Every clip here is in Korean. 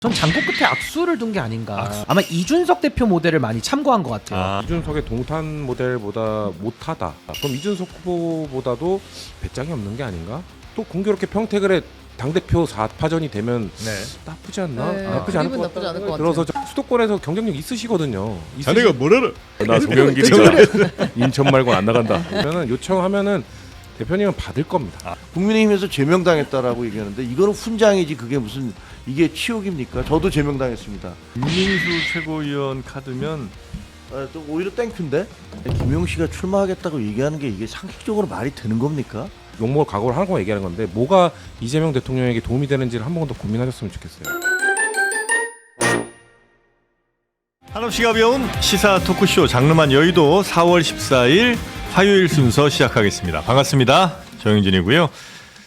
전 장고 끝에 악수를 둔 게 아닌가. 아마 이준석 대표 모델을 많이 참고한 것 같아요. 이준석의 동탄 모델보다 못하다. 그럼 이준석 후보보다도 배짱이 없는 게 아닌가? 또 공교롭게 평택을 해 당대표 4파전이 되면 나쁘지 않나? 네, 나쁘지 않을 것 나쁘지 않을 것 들어서 수도권에서 경쟁력 있으시거든요. 자네가 뭐라라? 나 송영길이가 인천 말고는 안 나간다. 그러면 요청하면은 대표님은 받을 겁니다. 국민의힘에서 제명당했다라고 얘기하는데 이거는 훈장이지 그게 무슨 이게 치욕입니까? 저도 제명당했습니다. 김민수 최고위원 카드면 또 오히려 땡큐인데 김용씨가 출마하겠다고 얘기하는 게 이게 상식적으로 말이 되는 겁니까? 욕먹을 각오를 하고 얘기하는 건데 뭐가 이재명 대통령에게 도움이 되는지를 한 번 더 고민하셨으면 좋겠어요. 한없이 가벼운 시사 토크쇼 장르만 여의도 4월 14일 화요일 순서 시작하겠습니다. 반갑습니다. 정영진이고요.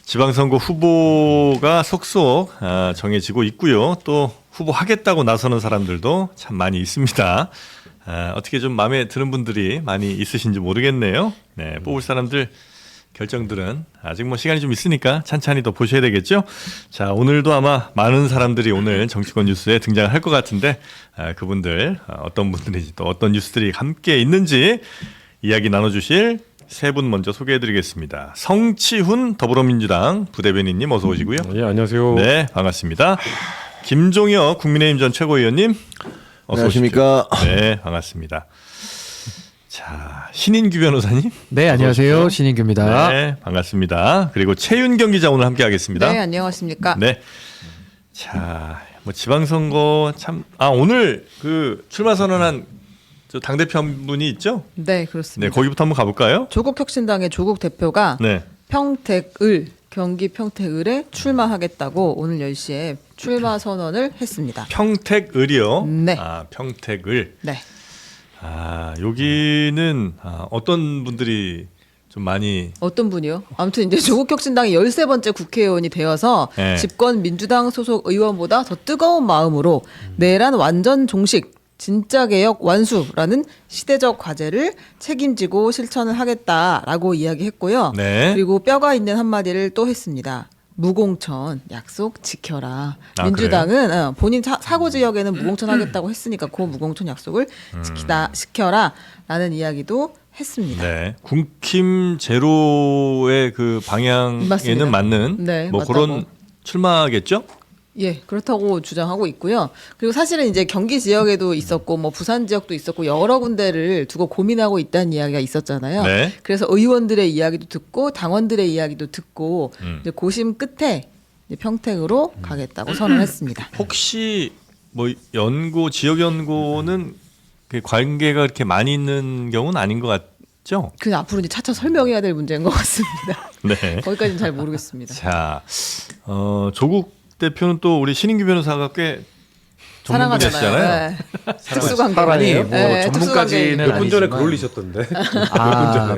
지방선거 후보가 속속 정해지고 있고요. 또 후보하겠다고 나서는 사람들도 참 많이 있습니다. 어떻게 좀 마음에 드는 분들이 많이 있으신지 모르겠네요. 네, 뽑을 사람들 결정들은 아직 뭐 시간이 좀 있으니까 찬찬히 더 보셔야 되겠죠. 자, 오늘도 아마 많은 사람들이 오늘 정치권 뉴스에 등장을 할 것 같은데 그분들 어떤 분들인지 또 어떤 뉴스들이 함께 있는지 이야기 나눠주실 세 분 먼저 소개해드리겠습니다. 성치훈 더불어민주당 부대변인님 어서 오시고요. 예, 안녕하세요. 네, 반갑습니다. 김종혁 국민의힘 전 최고위원님 어서 안녕하십니까? 오십시오. 네, 반갑습니다. 자, 신인규 변호사님. 네, 안녕하세요. 신인규입니다. 네, 반갑습니다. 그리고 최윤경 기자 오늘 함께하겠습니다. 네, 안녕하십니까? 네. 자, 뭐 지방선거 참 오늘 그 출마 선언한 저 당대표 한 분이 있죠? 네, 그렇습니다. 네, 거기부터 한번 가볼까요? 조국혁신당의 조국 대표가 네. 경기 평택을에 출마하겠다고 오늘 10시에 출마 선언을 했습니다. 평택을이요? 네. 평택을. 네. 여기는 어떤 분들이 좀 많이 어떤 분이요? 아무튼 이제 조국혁신당이 13번째 국회의원이 되어서 네. 집권 민주당 소속 의원보다 더 뜨거운 마음으로 내란 완전 종식 진짜 개혁 완수라는 시대적 과제를 책임지고 실천을 하겠다라고 이야기했고요. 네. 그리고 뼈가 있는 한마디를 또 했습니다. 무공천 약속 지켜라. 민주당은 본인 사고 지역에는 무공천 하겠다고 했으니까 그 무공천 약속을 지켜라라는 이야기도 했습니다. 네. 군킴 제로의 그 방향에는 맞습니다. 맞는 네, 뭐 맞다고. 그런 출마겠죠? 예, 그렇다고 주장하고 있고요. 그리고 사실은 이제 경기 지역에도 있었고, 뭐 부산 지역도 있었고, 여러 군데를 두고 고민하고 있다는 이야기가 있었잖아요. 네. 그래서 의원들의 이야기도 듣고, 당원들의 이야기도 듣고, 이제 고심 끝에 이제 평택으로 가겠다고 선언했습니다. 혹시 뭐 지역 연고는 그 관계가 그렇게 많이 있는 경우는 아닌 것 같죠? 그 앞으로 이제 차차 설명해야 될 문제인 것 같습니다. 네. 거기까지는 잘 모르겠습니다. 자, 조국 대표는 또 우리 신인규 변호사가 꽤 전문분야시잖아요. 사랑하잖아요. 네. 특수관계예요. 뭐 전문까지는 몇 분 전에 아니지만. 글 올리셨던데.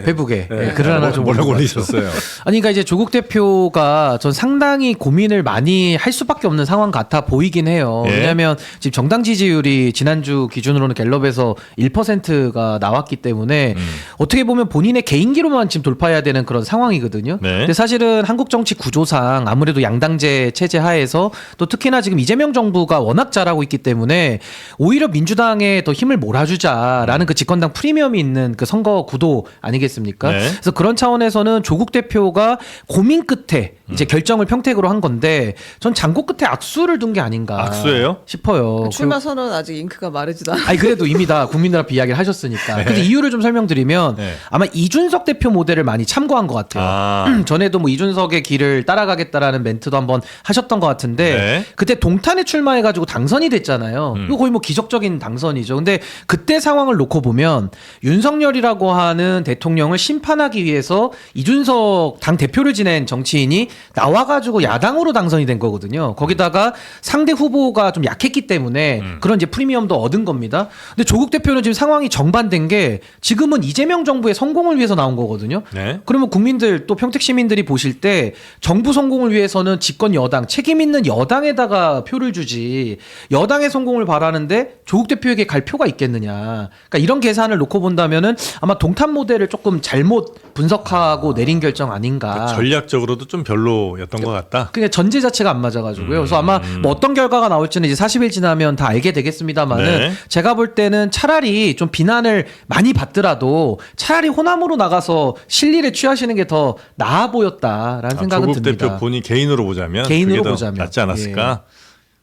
페북에 글 하나 좀 뭐라고 올리셨어요. 올리셨어요? 아니, 그러니까 이제 조국 대표가 전 상당히 고민을 많이 할 수밖에 없는 상황 같아 보이긴 해요. 예. 왜냐하면 지금 정당 지지율이 지난주 기준으로는 갤럽에서 1%가 나왔기 때문에 어떻게 보면 본인의 개인기로만 지금 돌파해야 되는 그런 상황이거든요. 네. 근데 사실은 한국 정치 구조상 아무래도 양당제 체제 하에서 또 특히나 지금 이재명 정부가 워낙 잘하고 있기 때문에 오히려 민주당에 더 힘을 몰아주자라는 그 집권당 프리미엄이 있는 그 선거 구도 아니겠습니까? 네. 그래서 그런 차원에서는 조국 대표가 고민 끝에 이제 결정을 평택으로 한 건데 전 장고 끝에 악수를 둔 게 아닌가 악수예요? 싶어요. 출마 선언 아직 잉크가 마르지도 않아요. 아니 그래도 이미 다 국민들 앞에 이야기를 하셨으니까. 근데 이유를 좀 설명드리면 네. 아마 이준석 대표 모델을 많이 참고한 것 같아요. 전에도 뭐 이준석의 길을 따라가겠다라는 멘트도 한번 하셨던 것 같은데 네. 그때 동탄에 출마해가지고 당선이 됐잖아요. 이거 거의 뭐 기적적인 당선이죠. 근데 그때 상황을 놓고 보면 윤석열이라고 하는 대통령을 심판하기 위해서 이준석 당 대표를 지낸 정치인이 나와가지고 야당으로 당선이 된 거거든요. 거기다가 상대 후보가 좀 약했기 때문에 그런 이제 프리미엄도 얻은 겁니다. 근데 조국 대표는 지금 상황이 정반대인 게 지금은 이재명 정부의 성공을 위해서 나온 거거든요. 네. 그러면 국민들 또 평택 시민들이 보실 때 정부 성공을 위해서는 집권 여당 책임 있는 여당에다가 표를 주지 여당의 성공을 바라는데 조국 대표에게 갈 표가 있겠느냐. 그러니까 이런 계산을 놓고 본다면은 아마 동탄 모델을 조금 잘못 분석하고 내린 결정 아닌가. 전략적으로도 좀 별로 별로였던 것 같다. 그게 전제 자체가 안 맞아가지고요. 그래서 아마 뭐 어떤 결과가 나올지는 이제 40일 지나면 다 알게 되겠습니다만은 네. 제가 볼 때는 차라리 좀 비난을 많이 받더라도 차라리 호남으로 나가서 실리를 취하시는 게 더 나아 보였다라는 생각은 조국 듭니다. 대표 본인 개인으로 보자면 개인으로 그게 더 보자면. 낫지 않았을까?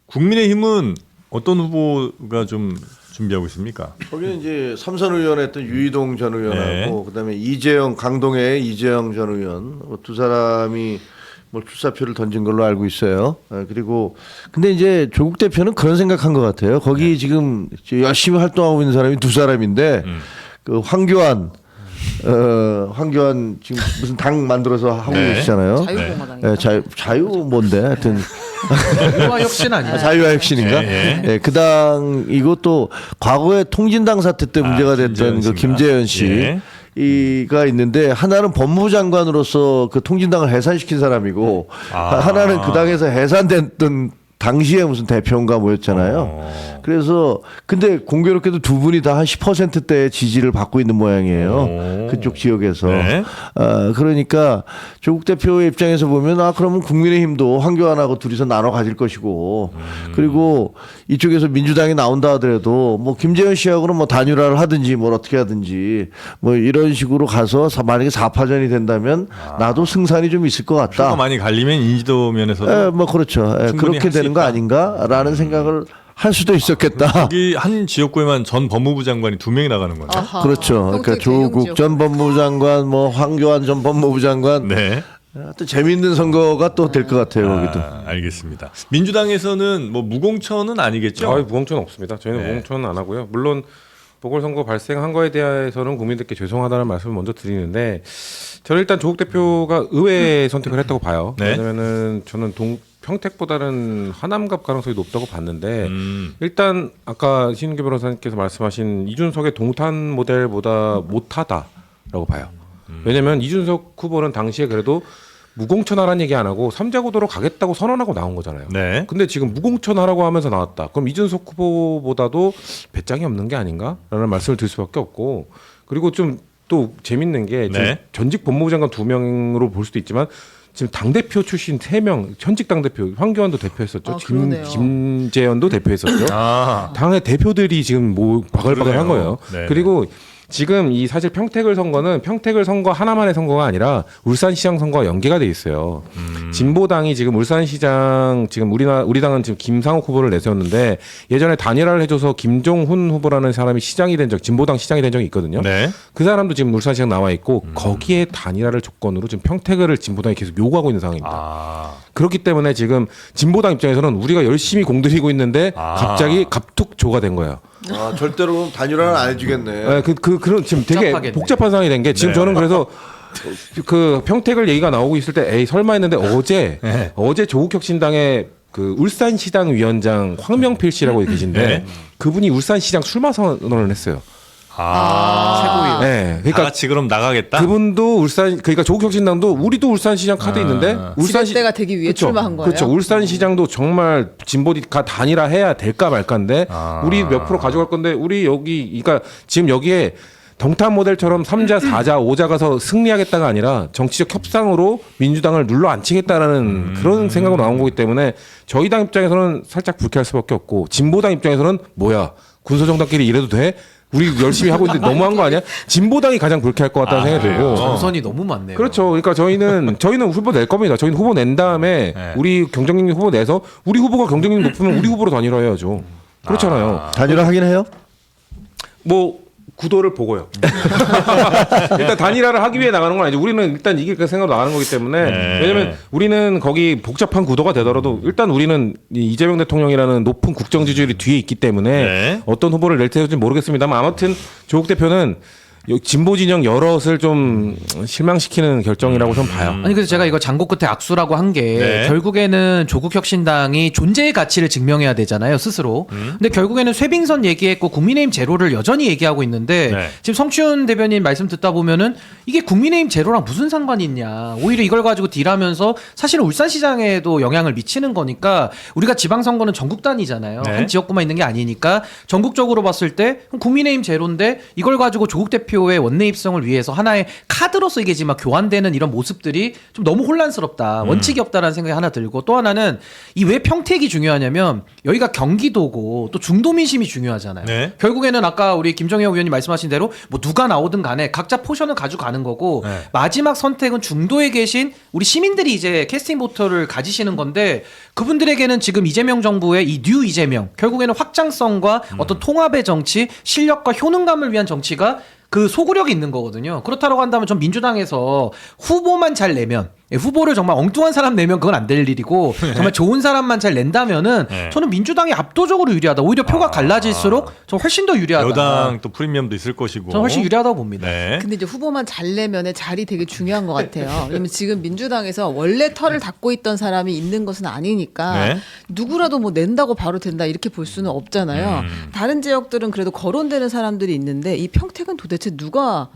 국민의힘은 어떤 후보가 좀 준비하고 있습니까? 거기는 이제 삼선 의원 했던 유이동 전 의원하고 그다음에 이재영 강동의 이재영 전 의원 두 사람이 뭐 출사표를 던진 걸로 알고 있어요. 그리고 근데 이제 조국 대표는 그런 생각한 것 같아요. 거기 지금 열심히 활동하고 있는 사람이 두 사람인데 그 황교안 지금 무슨 당 만들어서 하고 계시잖아요. 자유공화당인가? 네, 자유 뭔데 하여튼 자유화혁신 아니에요? 자유화혁신인가? 예, 예. 예, 그 당 이것도 과거에 통진당 사태 때 문제가 됐던 그 김재현 씨. 예. 이가 있는데 하나는 법무부 장관으로서 그 통진당을 해산시킨 사람이고 하나는 그 당에서 해산됐던 당시에 무슨 대표인가 뭐였잖아요. 그래서 근데 공교롭게도 두 분이 다 한 10%대의 지지를 받고 있는 모양이에요. 그쪽 지역에서. 네. 그러니까 조국 대표의 입장에서 보면 그러면 국민의힘도 황교안하고 둘이서 나눠 가질 것이고 그리고 이쪽에서 민주당이 나온다 하더라도 뭐 김재현 씨하고는 뭐 단일화를 하든지 뭘 어떻게 하든지 뭐 이런 식으로 가서 만약에 4파전이 된다면 나도 승산이 좀 있을 것 같다. 표가 많이 갈리면 인지도 면에서도 뭐 그렇죠. 충분히 그렇게 할수 되는 거 있다. 아닌가라는 생각을 할 수도 있었겠다. 거기 한 지역구에만 전 법무부 장관이 2명이 나가는 거네요. 아하. 그렇죠. 그러니까 평택 대형 조국 지역. 전 법무부 장관, 뭐 황교안 전 법무부 장관, 네. 하여튼 재미있는 선거가 또 될 것 같아요. 거기도. 알겠습니다. 민주당에서는 뭐 무공천은 아니겠죠? 무공천 없습니다. 저희는 네. 무공천은 안 하고요. 물론 보궐선거 발생한 거에 대해서는 국민들께 죄송하다는 말씀을 먼저 드리는데 저는 일단 조국 대표가 의외의 선택을 했다고 봐요. 네. 왜냐면은 저는 평택보다는 하남갑 가능성이 높다고 봤는데 일단 아까 신은규 변호사님께서 말씀하신 이준석의 동탄 모델보다 못하다라고 봐요. 왜냐면 이준석 후보는 당시에 그래도 무공천하라는 얘기 안 하고 삼자구도로 가겠다고 선언하고 나온 거잖아요. 네. 근데 지금 무공천하라고 하면서 나왔다. 그럼 이준석 후보보다도 배짱이 없는 게 아닌가라는 말씀을 드릴 수밖에 없고 그리고 좀 또 재밌는 게 지금 네. 전직 법무부 장관 2명으로 볼 수도 있지만 지금 당대표 출신 3명 현직 당대표 황교안도 대표했었죠. 그러네요. 김재현도 대표했었죠. 당의 대표들이 지금 뭐 바글바글한 거예요. 네. 그리고 지금 이 사실 평택을 선거 하나만의 선거가 아니라 울산시장 선거와 연계가 돼 있어요. 진보당이 지금 울산시장 지금 우리 당은 지금 김상욱 후보를 내세웠는데 예전에 단일화를 해줘서 김종훈 후보라는 사람이 진보당 시장이 된 적이 있거든요. 네. 그 사람도 지금 울산시장 나와 있고 거기에 단일화를 조건으로 지금 평택을 진보당이 계속 요구하고 있는 상황입니다. 그렇기 때문에 지금 진보당 입장에서는 우리가 열심히 공들이고 있는데 갑자기 갑툭조가 된 거예요. 절대로 단일화는 안 해주겠네. 네, 그런 지금 되게 복잡하겠네. 복잡한 상황이 된 게 지금 네. 저는 그래서 그 평택을 얘기가 나오고 있을 때 에이 설마 했는데 어제 조국혁신당의 그 울산시당 위원장 황명필 씨라고 계신데 네. 그분이 울산시장 출마 선언을 했어요. 최고위원. 네, 다 그러니까 같이 그럼 나가겠다. 그분도 그러니까 조국혁신당도 우리도 울산시장 카드 있는데 지렛대가 되기 위해 출마한 거예요? 그렇죠. 울산시장도 정말 진보가 단일화해야 될까 말까인데 우리 몇 프로 가져갈 건데 우리 여기 그러니까 지금 여기에 동탄 모델처럼 3자, 4자, 5자 가서 승리하겠다가 아니라 정치적 협상으로 민주당을 눌러 앉히겠다라는 그런 생각으로 나온 거기 때문에 저희 당 입장에서는 살짝 불쾌할 수밖에 없고 진보당 입장에서는 뭐야 군소정당끼리 이래도 돼? 우리 열심히 하고 있는데 너무한 거 아니야? 진보당이 가장 불쾌할 것 같다는 생각이 들고. 전선이 너무 많네요. 그렇죠. 그러니까 저희는 후보 낼 겁니다. 저희는 후보 낸 다음에 네. 우리 경쟁력 후보 내서 우리 후보가 경쟁력 높으면 우리 후보로 단일화해야죠. 그렇잖아요. 단일화 하긴 해요? 뭐 구도를 보고요. 일단 단일화를 하기 위해 나가는 건 아니죠. 우리는 일단 이길 생각으로 나가는 거기 때문에 네. 왜냐면 우리는 거기 복잡한 구도가 되더라도 일단 우리는 이재명 대통령이라는 높은 국정 지지율이 뒤에 있기 때문에 네. 어떤 후보를 낼지 모르겠습니다만 아무튼 조국 대표는 진보 진영 여럿을 좀 실망시키는 결정이라고 좀 봐요. 아니 그래서 제가 이거 장고 끝에 악수라고 한 게 네. 결국에는 조국혁신당이 존재의 가치를 증명해야 되잖아요 스스로. 근데 결국에는 쇄빙선 얘기했고 국민의힘 제로를 여전히 얘기하고 있는데 네. 지금 성춘 대변인 말씀 듣다 보면은 이게 국민의힘 제로랑 무슨 상관이 있냐. 오히려 이걸 가지고 딜하면서 사실은 울산시장에도 영향을 미치는 거니까 우리가 지방선거는 전국 단위잖아요. 네. 한 지역구만 있는 게 아니니까 전국적으로 봤을 때 국민의힘 제로인데 이걸 가지고 조국 대표 대표의 원내 입성을 위해서 하나의 카드로서 이게 지금 막 교환되는 이런 모습들이 좀 너무 혼란스럽다. 원칙이 없다라는 생각이 하나 들고 또 하나는 이 왜 평택이 중요하냐면 여기가 경기도고 또 중도 민심이 중요하잖아요. 네. 결국에는 아까 우리 김정혜 의원님 말씀하신 대로 뭐 누가 나오든 간에 각자 포션을 가져가는 거고 네. 마지막 선택은 중도에 계신 우리 시민들이 이제 캐스팅 보터를 가지시는 건데 그분들에게는 지금 이재명 정부의 이 뉴 이재명 결국에는 확장성과 어떤 통합의 정치, 실력과 효능감을 위한 정치가 그 소구력이 있는 거거든요. 그렇다고 한다면 전 민주당에서 후보만 잘 내면 후보를 정말 엉뚱한 사람 내면 그건 안 될 일이고 정말 좋은 사람만 잘 낸다면은 네. 저는 민주당이 압도적으로 유리하다. 오히려 표가 갈라질수록 저 훨씬 더 유리하다. 여당 또 프리미엄도 있을 것이고. 저는 훨씬 유리하다고 봅니다. 네. 근데 이제 후보만 잘 내면의 자리 되게 중요한 것 같아요. 왜냐면 지금 민주당에서 원래 털을 닦고 있던 사람이 있는 것은 아니니까 네. 누구라도 뭐 낸다고 바로 된다 이렇게 볼 수는 없잖아요. 다른 지역들은 그래도 거론되는 사람들이 있는데 이 평택은 도대체 누가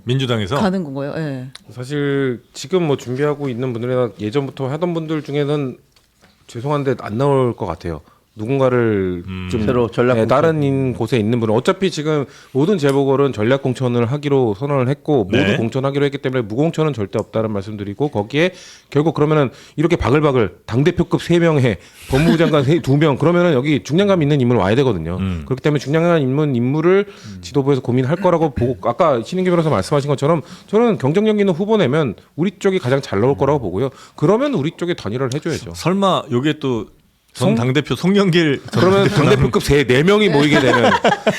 민주당에서 가는 건가요? 예. 사실 지금 뭐 준비하고 있는 분들이나 예전부터 하던 분들 중에는 죄송한데 안 나올 것 같아요. 누군가를 좀 새로 전략 공천. 다른 곳에 있는 분은 어차피 지금 모든 재보궐은 전략 공천을 하기로 선언을 했고 네. 모두 공천하기로 했기 때문에 무공천은 절대 없다는 말씀드리고 거기에 결국 그러면은 이렇게 바글바글 당대표급 3명에 법무부 장관 2명 그러면은 여기 중량감 있는 인물 와야 되거든요. 그렇기 때문에 중량감 있는 인물을 지도부에서 고민할 거라고 보고 아까 신인규 변호사 말씀하신 것처럼 저는 경쟁력 있는 후보 내면 우리 쪽이 가장 잘 나올 거라고 보고요. 그러면 우리 쪽에 단일화를 해줘야죠. 설마 요게 또 전 당대표 송영길 전 그러면 당대표급 4명이 모이게 되면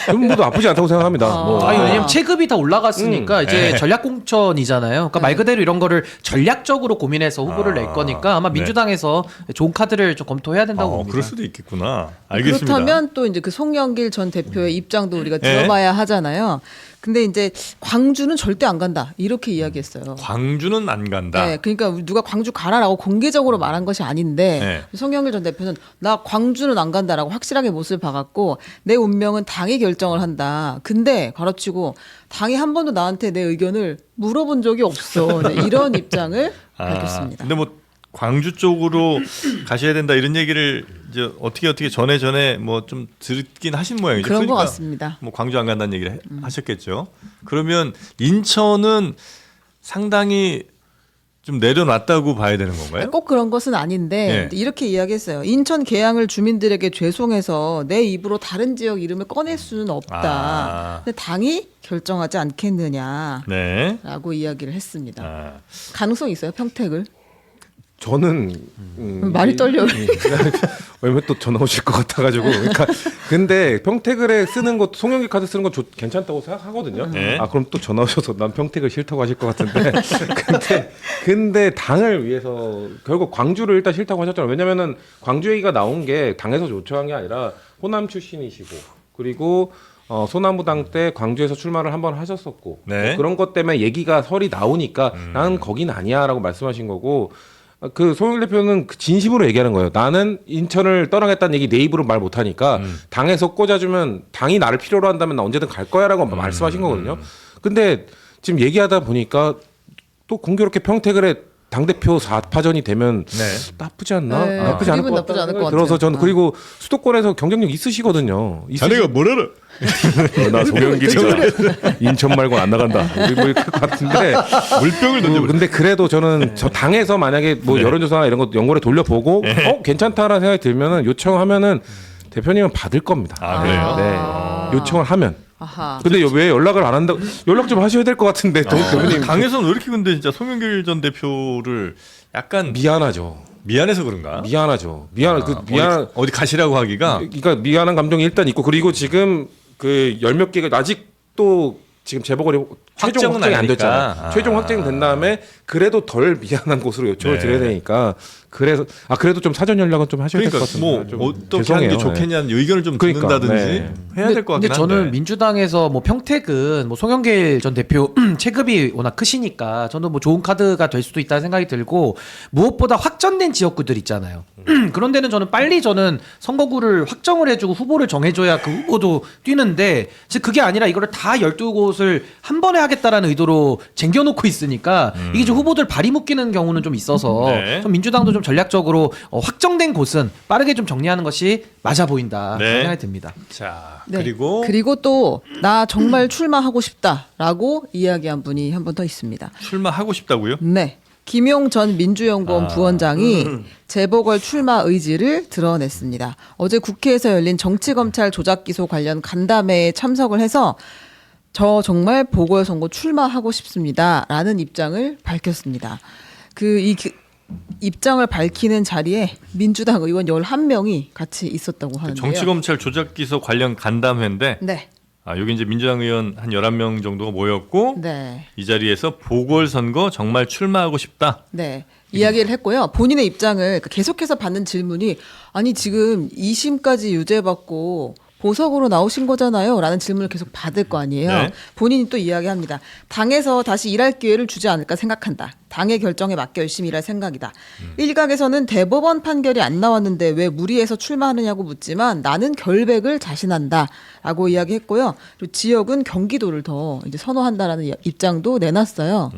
그럼 모두 나쁘지 않다고 생각합니다. 뭐. 아니 왜냐면 체급이 다 올라갔으니까 이제 네. 전략 공천이잖아요. 그러니까 말 그대로 이런 거를 전략적으로 고민해서 후보를 낼 거니까 아마 네. 민주당에서 좋은 카드를 좀 검토해야 된다고 봅니다. 그럴 수도 있겠구나. 알겠습니다. 그렇다면 또 이제 그 송영길 전 대표의 입장도 우리가 네. 들어봐야 하잖아요. 근데 이제 광주는 절대 안 간다 이렇게 이야기했어요. 광주는 안 간다. 네, 그러니까 누가 광주 가라라고 공개적으로 말한 것이 아닌데 송영길 전 대표는 나 광주는 안 간다라고 확실하게 못을 박았고 내 운명은 당이 결정을 한다. 근데 가로치고 당이 한 번도 나한테 내 의견을 물어본 적이 없어. 네, 이런 입장을 밝혔습니다. 근데 뭐 광주 쪽으로 가셔야 된다 이런 얘기를 이제 어떻게 전에 뭐 좀 듣긴 하신 모양이죠. 그런 것 그러니까 같습니다. 뭐 광주 안 간다는 얘기를 하셨겠죠. 그러면 인천은 상당히 좀 내려놨다고 봐야 되는 건가요? 꼭 그런 것은 아닌데 네. 이렇게 이야기했어요. 인천 계양을 주민들에게 죄송해서 내 입으로 다른 지역 이름을 꺼낼 수는 없다. 아. 근데 당이 결정하지 않겠느냐라고 네. 이야기를 했습니다. 아. 가능성 있어요, 평택을? 저는 많이 떨려요. 왜냐면 또 전화 오실 것 같아가지고 그러니까 근데 평택을 쓰는 것 송영길 카드 쓰는 건 괜찮다고 생각하거든요. 네. 아 그럼 또 전화 오셔서 난 평택을 싫다고 하실 것 같은데 근데 당을 위해서 결국 광주를 일단 싫다고 하셨잖아요. 왜냐면은 광주 얘기가 나온 게 당에서 요청한 게 아니라 호남 출신이시고 그리고 소나무당 때 광주에서 출마를 한번 하셨었고 네. 그런 것 때문에 얘기가 설이 나오니까 나는 거긴 아니야라고 말씀하신 거고 그 송영길 대표는 진심으로 얘기하는 거예요. 나는 인천을 떠나겠다는 얘기 내 입으로 말 못하니까 당에서 꽂아주면 당이 나를 필요로 한다면 나 언제든 갈 거야라고 말씀하신 거거든요. 근데 지금 얘기하다 보니까 또 공교롭게 평택을 해 당대표 4파전이 되면 네. 나쁘지 않나? 네. 나쁘지 않을 그림은 것 나쁘지 않을 같아요. 것 들어서 같아요. 저는 그리고 수도권에서 경쟁력 있으시거든요. 자네가 뭘 알아? 나 송영길이잖아. 인천 말고 안 나간다. 우리 뭐 이럴 것 같은데 물병을 던져버려. 근데 그래도 저는 저 당에서 만약에 뭐 네. 여론조사나 이런 거 연구를 돌려보고 괜찮다라는 생각이 들면은 요청하면은 대표님은 받을 겁니다. 아, 그래요? 네. 요청을 하면. 아하. 근데 왜 연락을 안 한다고 연락 좀 하셔야 될 것 같은데 대표님 당에서는 왜 이렇게 근데 진짜 송영길 전 대표를 약간 미안하죠. 미안해서 그런가? 미안하죠. 어디 가시라고 하기가 그러니까 미안한 감정이 일단 있고 그리고 지금 그 열 몇 개가 아직도 지금 재보궐이 최종 확정은 확정이 안 아니니까. 됐잖아요. 최종 확정이 된 다음에 그래도 덜 미안한 곳으로 요청을 네. 드려야 되니까 그래서 그래도 좀 사전 연락은 좀 하셔야 될 것 그러니까 같습니다. 뭐 좀 어떻게 하는 게 죄송해요. 좋겠냐는 의견을 좀 그러니까, 듣는다든지 네. 해야 될 것 같긴 근데 저는 한데. 민주당에서 뭐 평택은 뭐 송영길 전 대표 체급이 워낙 크시니까 저는 뭐 좋은 카드가 될 수도 있다는 생각이 들고 무엇보다 확정된 지역구들 있잖아요. 그런 데는 저는 빨리 저는 선거구를 확정을 해주고 후보를 정해줘야 그 후보도 뛰는데 즉 그게 아니라 이거를 다 12곳을 한 번에 하겠다라는 의도로 쟁겨놓고 있으니까 이게 좀 후보들 발이 묶이는 경우는 좀 있어서 네. 좀 민주당도 좀 전략적으로 확정된 곳은 빠르게 좀 정리하는 것이 맞아 보인다 네. 그런 생각이 듭니다. 자, 네. 그리고 또 나 정말 출마하고 싶다라고 이야기한 분이 한 분 더 있습니다. 출마하고 싶다고요? 네. 김용 전 민주연구원 부원장이 재보궐 출마 의지를 드러냈습니다. 어제 국회에서 열린 정치검찰 조작기소 관련 간담회에 참석을 해서 저 정말 보궐선거 출마하고 싶습니다라는 입장을 밝혔습니다. 입장을 밝히는 자리에 민주당 의원 11명이 같이 있었다고 하는데요. 정치검찰 조작기소 관련 간담회인데 네. 여기 이제 민주당 의원 한 11명 정도가 모였고 네. 이 자리에서 보궐선거 정말 출마하고 싶다. 네. 이야기를 했고요. 본인의 입장을 계속해서 받는 질문이 아니 지금 2심까지 유죄받고 보석으로 나오신 거잖아요. 라는 질문을 계속 받을 거 아니에요. 네. 본인이 또 이야기합니다. 당에서 다시 일할 기회를 주지 않을까 생각한다. 당의 결정에 맞게 열심히 일할 생각이다. 일각에서는 대법원 판결이 안 나왔는데 왜 무리해서 출마하느냐고 묻지만 나는 결백을 자신한다. 라고 이야기했고요. 그리고 지역은 경기도를 더 이제 선호한다라는 입장도 내놨어요.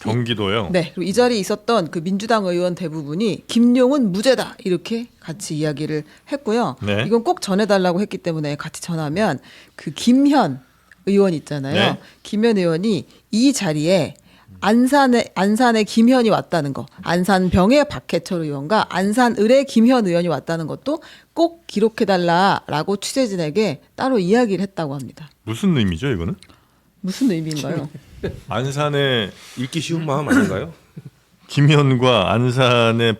경기도요. 네. 그리고 이 자리에 있었던 그 민주당 의원 대부분이 김용은 무죄다 이렇게 같이 이야기를 했고요. 네. 이건 꼭 전해달라고 했기 때문에 같이 전하면 그 김현 의원 있잖아요. 네. 김현 의원이 이 자리에 안산에 김현이 왔다는 거, 안산병의 박해철 의원과 안산을의 김현 의원이 왔다는 것도 꼭 기록해달라라고 취재진에게 따로 이야기를 했다고 합니다. 무슨 의미죠, 이거는? 무슨 의미인가요? 안산의 읽기 쉬운 마음 아닌가요? 김현과 안산의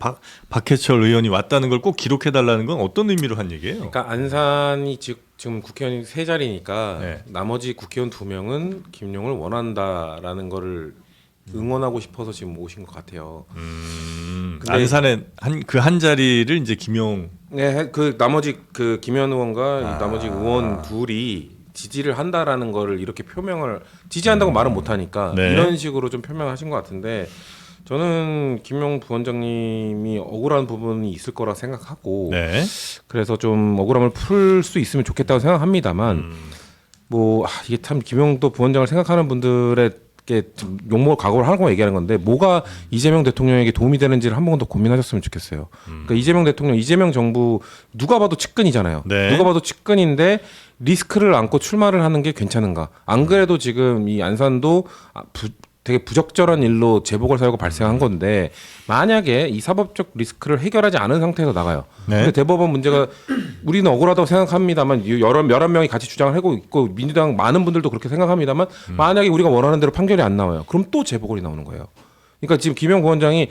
박해철 의원이 왔다는 걸 꼭 기록해달라는 건 어떤 의미로 한 얘기예요? 그러니까 안산이 지금 국회의원이 3자리니까 네. 나머지 국회의원 2명은 김용을 원한다라는 거를 응원하고 싶어서 지금 오신 것 같아요. 근데- 안산의 한 자리를 이제 김용 네, 그 나머지 그 김현 의원과 이 나머지 의원 둘이 지지를 한다라는 거를 이렇게 표명을 지지한다고 말은 못 하니까 네. 이런 식으로 좀 표명하신 것 같은데 저는 김용 부원장님이 억울한 부분이 있을 거라 생각하고 네. 그래서 좀 억울함을 풀 수 있으면 좋겠다고 생각합니다만 이게 참 김용도 부원장을 생각하는 분들에게 좀 욕먹을 각오를 하고 얘기하는 건데 뭐가 이재명 대통령에게 도움이 되는지를 한 번 더 고민하셨으면 좋겠어요. 그러니까 이재명 대통령, 이재명 정부 누가 봐도 측근이잖아요. 네. 누가 봐도 측근인데 리스크를 안고 출마를 하는 게 괜찮은가? 안 그래도 지금 이 안산도 되게 부적절한 일로 재보궐 사유가 발생한 건데 만약에 이 사법적 리스크를 해결하지 않은 상태에서 나가요. 네. 근데 대법원 문제가 우리는 억울하다고 생각합니다만 11명이 같이 주장을 하고 있고 민주당 많은 분들도 그렇게 생각합니다만 만약에 우리가 원하는 대로 판결이 안 나와요. 그럼 또 재보궐이 나오는 거예요. 그러니까 지금 김영 부원장이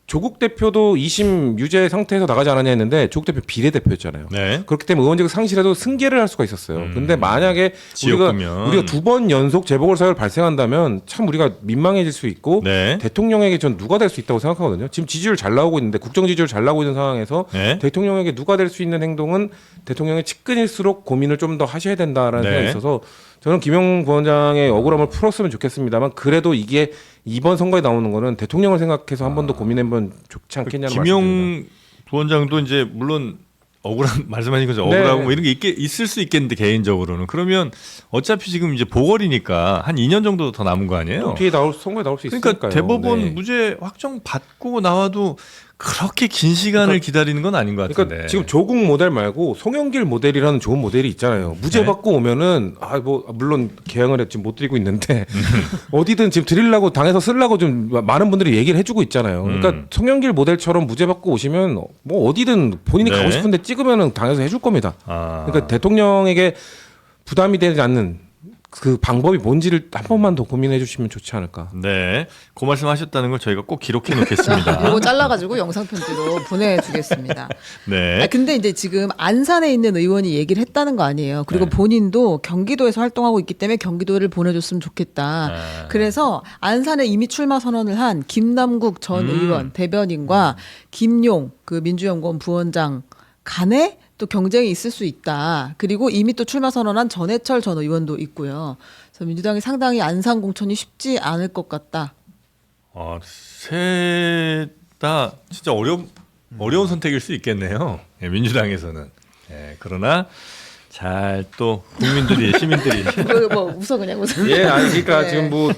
조국 대표도 2심 유죄 상태에서 나가지 않았냐 했는데 조국 대표 비례대표였잖아요. 네. 그렇기 때문에 의원직을 상실해도 승계를 할 수가 있었어요. 근데 만약에 지역구면. 우리가 2번 연속 재보궐 사유를 발생한다면 참 우리가 민망해질 수 있고 네. 대통령에게 전 누가 될 수 있다고 생각하거든요. 지금 지지율 잘 나오고 있는데 국정 지지율 잘 나오고 있는 상황에서 네. 대통령에게 누가 될 수 있는 행동은 대통령의 측근일수록 고민을 좀 더 하셔야 된다라는 네. 생각이 있어서 저는 김용 부원장의 억울함을 풀었으면 좋겠습니다만 그래도 이게 이번 선거에 나오는 거는 대통령을 생각해서 한 번 더 고민해보면 좋지 않겠냐는 말씀입니다. 김용 부원장도 이제 물론 억울한 말씀하신 거죠. 네. 억울하고 뭐 이런 게 있을 수 있겠는데 개인적으로는 그러면 어차피 지금 이제 보궐이니까 한 2년 정도 더 남은 거 아니에요? 뒤에 선거에 나올 수 그러니까 있으니까요. 대법원 네. 무죄 확정 받고 나와도 그렇게 긴 시간을 기다리는 건 아닌 것 같은데. 그러니까 지금 조국 모델 말고 송영길 모델이라는 좋은 모델이 있잖아요. 무죄 네. 받고 오면은 물론 개항을 지금 못 드리고 있는데 어디든 지금 드리려고 당에서 쓰려고 좀 많은 분들이 얘기를 해주고 있잖아요. 그러니까 송영길 모델처럼 무죄 받고 오시면 뭐 어디든 본인이 네. 가고 싶은데 찍으면은 당에서 해줄 겁니다. 아. 그러니까 대통령에게 부담이 되지 않는 그 방법이 뭔지를 한 번만 더 고민해 주시면 좋지 않을까. 네, 그 말씀하셨다는 걸 저희가 꼭 기록해 놓겠습니다. 요거 잘라가지고 영상 편지로 보내주겠습니다. 네. 근데 이제 지금 안산에 있는 의원이 얘기를 했다는 거 아니에요. 그리고 네. 본인도 경기도에서 활동하고 있기 때문에 경기도를 보내줬으면 좋겠다. 그래서 안산에 이미 출마 선언을 한 김남국 전 의원 대변인과 김용 그 민주연구원 부원장 간에 또 경쟁이 있을 수 있다. 그리고 이미 또 출마 선언한 전해철 전 의원도 있고요. 그래서 민주당이 상당히 안산 공천이 쉽지 않을 것 같다. 셋 다 진짜 어려운 선택일 수 있겠네요. 예, 민주당에서는. 예, 그러나 잘 또 국민들이 시민들이 뭐 웃어 그냥 웃어. 예, 아니 그러니까 네. 지금 뭐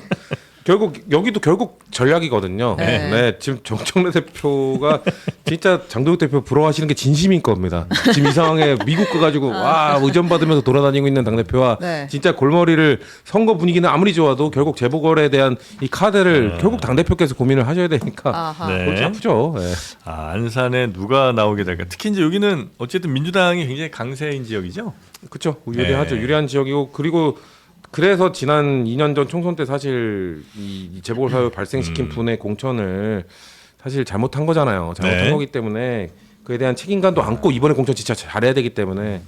결국 여기도 결국 전략이거든요. 네. 네, 지금 정청래 대표가 진짜 장동혁 대표 부러워하시는 게 진심인 겁니다. 지금 이 상황에 미국 가가지고 와 의전 받으면서 돌아다니고 있는 당 대표와 네. 진짜 골머리를 선거 분위기는 아무리 좋아도 결국 재보궐에 대한 이 카드를 결국 당 대표께서 고민을 하셔야 되니까 아하. 네. 골치 아프죠. 네. 아, 안산에 누가 나오게 될까? 특히 이제 여기는 어쨌든 민주당이 굉장히 강세인 지역이죠. 그렇죠. 유리하죠. 네. 유리한 지역이고 그리고 그래서 지난 2년 전 총선 때 사실 이 재보궐 사유 발생시킨 분의 공천을 사실 잘못한 거잖아요. 잘못한 네. 거기 때문에 그에 대한 책임감도 안고 이번에 공천 진짜 잘해야 되기 때문에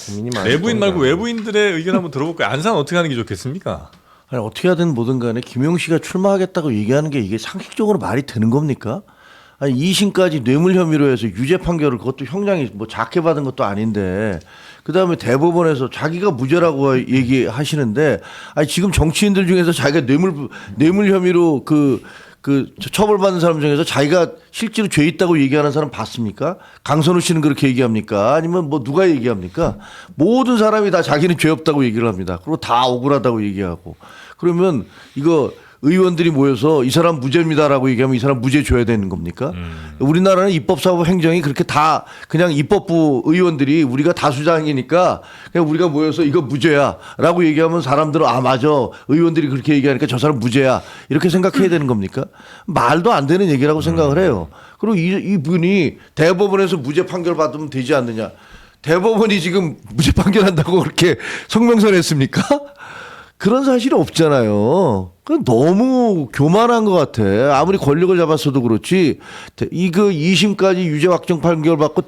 고민이 많아요. 내부인 말고 외부인들의 의견 한번 들어볼까요? 안산 어떻게 하는 게 좋겠습니까? 아니, 어떻게 하든 뭐든 간에 김용 씨가 출마하겠다고 얘기하는 게 이게 상식적으로 말이 되는 겁니까? 아니 2심까지 뇌물 혐의로 해서 유죄 판결을 그것도 형량이 뭐 작게 받은 것도 아닌데 그다음에 대법원에서 자기가 무죄라고 얘기하시는데 아니 지금 정치인들 중에서 자기가 뇌물 혐의로 그 처벌받는 사람 중에서 자기가 실제로 죄 있다고 얘기하는 사람 봤습니까? 강선우 씨는 그렇게 얘기합니까? 아니면 뭐 누가 얘기합니까? 모든 사람이 다 자기는 죄 없다고 얘기를 합니다. 그리고 다 억울하다고 얘기하고 그러면 이거 의원들이 모여서 이 사람 무죄입니다라고 얘기하면 이 사람 무죄 줘야 되는 겁니까? 우리나라는 입법사법 행정이 그렇게 다 그냥 입법부 의원들이 우리가 다수장이니까 그냥 우리가 모여서 이거 무죄야라고 얘기하면 사람들은 아 맞아 의원들이 그렇게 얘기하니까 저 사람 무죄야 이렇게 생각해야 되는 겁니까? 말도 안 되는 얘기라고 생각을 해요. 그리고 이분이 대법원에서 무죄 판결 받으면 되지 않느냐? 대법원이 지금 무죄 판결한다고 그렇게 성명서냈습니까? 그런 사실이 없잖아요. 그 너무 교만한 것 같아. 아무리 권력을 잡았어도 그렇지. 이거 2심까지 유죄 확정 판결 받고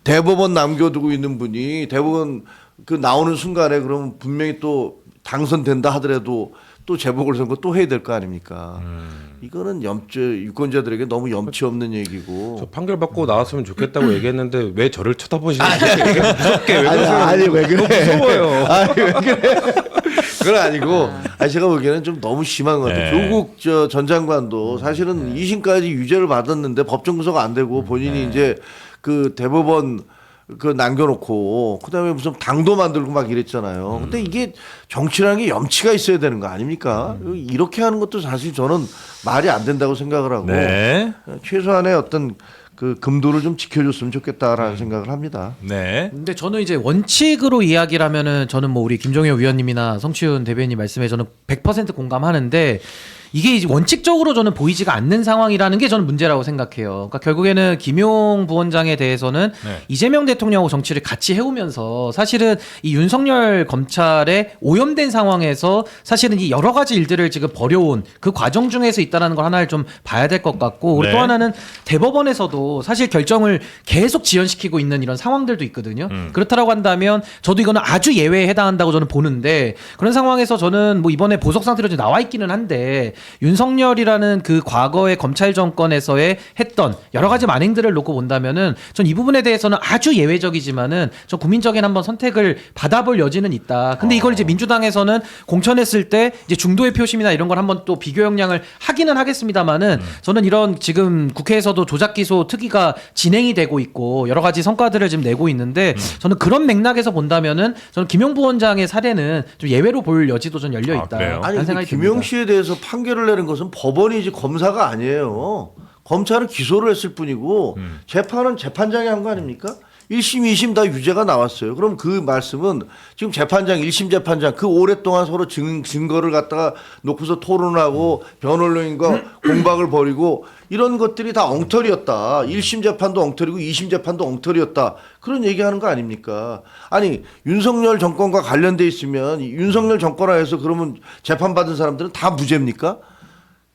대법원 남겨두고 있는 분이 대법원 그 나오는 순간에 그러면 분명히 또 당선된다 하더라도 또 재보궐선거 또 해야 될 거 아닙니까? 이거는 유권자들에게 너무 염치 없는 얘기고. 저 판결 받고 나왔으면 좋겠다고 얘기했는데 왜 저를 쳐다보시는 거예요? 무섭게 왜 그러세요? 아니 왜 그래? 무서워요. 아니 왜 그래? 그건 아니고, 아니 제가 보기에는 좀 너무 심한 것 같아요. 네. 조국 전 장관도 사실은 2심까지 유죄를 받았는데 법정 구속 안 되고 본인이 이제 그 대법원 그 남겨놓고 그다음에 무슨 당도 만들고 막 이랬잖아요. 근데 이게 정치라는 게 염치가 있어야 되는 거 아닙니까? 이렇게 하는 것도 사실 저는 말이 안 된다고 생각을 하고 네. 최소한의 어떤 그 금도를 좀 지켜줬으면 좋겠다라는 생각을 합니다. 네. 근데 저는 이제 원칙으로 이야기를 하면은 저는 뭐 우리 김종효 위원님이나 성치훈 대변인 말씀에 저는 100% 공감하는데 이게 이제 원칙적으로 저는 보이지가 않는 상황이라는 게 저는 문제라고 생각해요. 그러니까 결국에는 김용 부원장에 대해서는 네. 이재명 대통령하고 정치를 같이 해오면서 사실은 이 윤석열 검찰에 오염된 상황에서 사실은 이 여러 가지 일들을 지금 벌여온 그 과정 중에서 있다는 걸 하나를 좀 봐야 될 것 같고 그리고 네. 또 하나는 대법원에서도 사실 결정을 계속 지연시키고 있는 이런 상황들도 있거든요. 그렇다라고 한다면 저도 이거는 아주 예외에 해당한다고 저는 보는데 그런 상황에서 저는 뭐 이번에 보석 상태로 좀 나와 있기는 한데 윤석열이라는 그 과거의 검찰 정권에서의 했던 여러 가지 만행들을 놓고 본다면은 전 이 부분에 대해서는 아주 예외적이지만은 전 국민적인 한번 선택을 받아볼 여지는 있다. 근데 이걸 이제 민주당에서는 공천했을 때 이제 중도의 표심이나 이런 걸 한번 또 비교 역량을 하기는 하겠습니다만은 저는 이런 지금 국회에서도 조작 기소 특위가 진행이 되고 있고 여러 가지 성과들을 지금 내고 있는데 저는 그런 맥락에서 본다면은 저는 김용 부원장의 사례는 좀 예외로 볼 여지도 좀 열려 있다. 그래요? 아니 라는 근데 생각이 김용 듭니다. 씨에 대해서 판결을 내는 것은 법원이지 검사가 아니에요. 검찰은 기소를 했을 뿐이고 재판은 재판장이 한 거 아닙니까? 1심, 2심 다 유죄가 나왔어요. 그럼 그 말씀은 지금 재판장, 1심 재판장 그 오랫동안 서로 증거를 갖다가 놓고서 토론하고 변호인과 공박을 벌이고 이런 것들이 다 엉터리였다. 1심 재판도 엉터리고 2심 재판도 엉터리였다. 그런 얘기하는 거 아닙니까? 아니 윤석열 정권과 관련돼 있으면 윤석열 정권하에서 그러면 재판받은 사람들은 다 무죄입니까?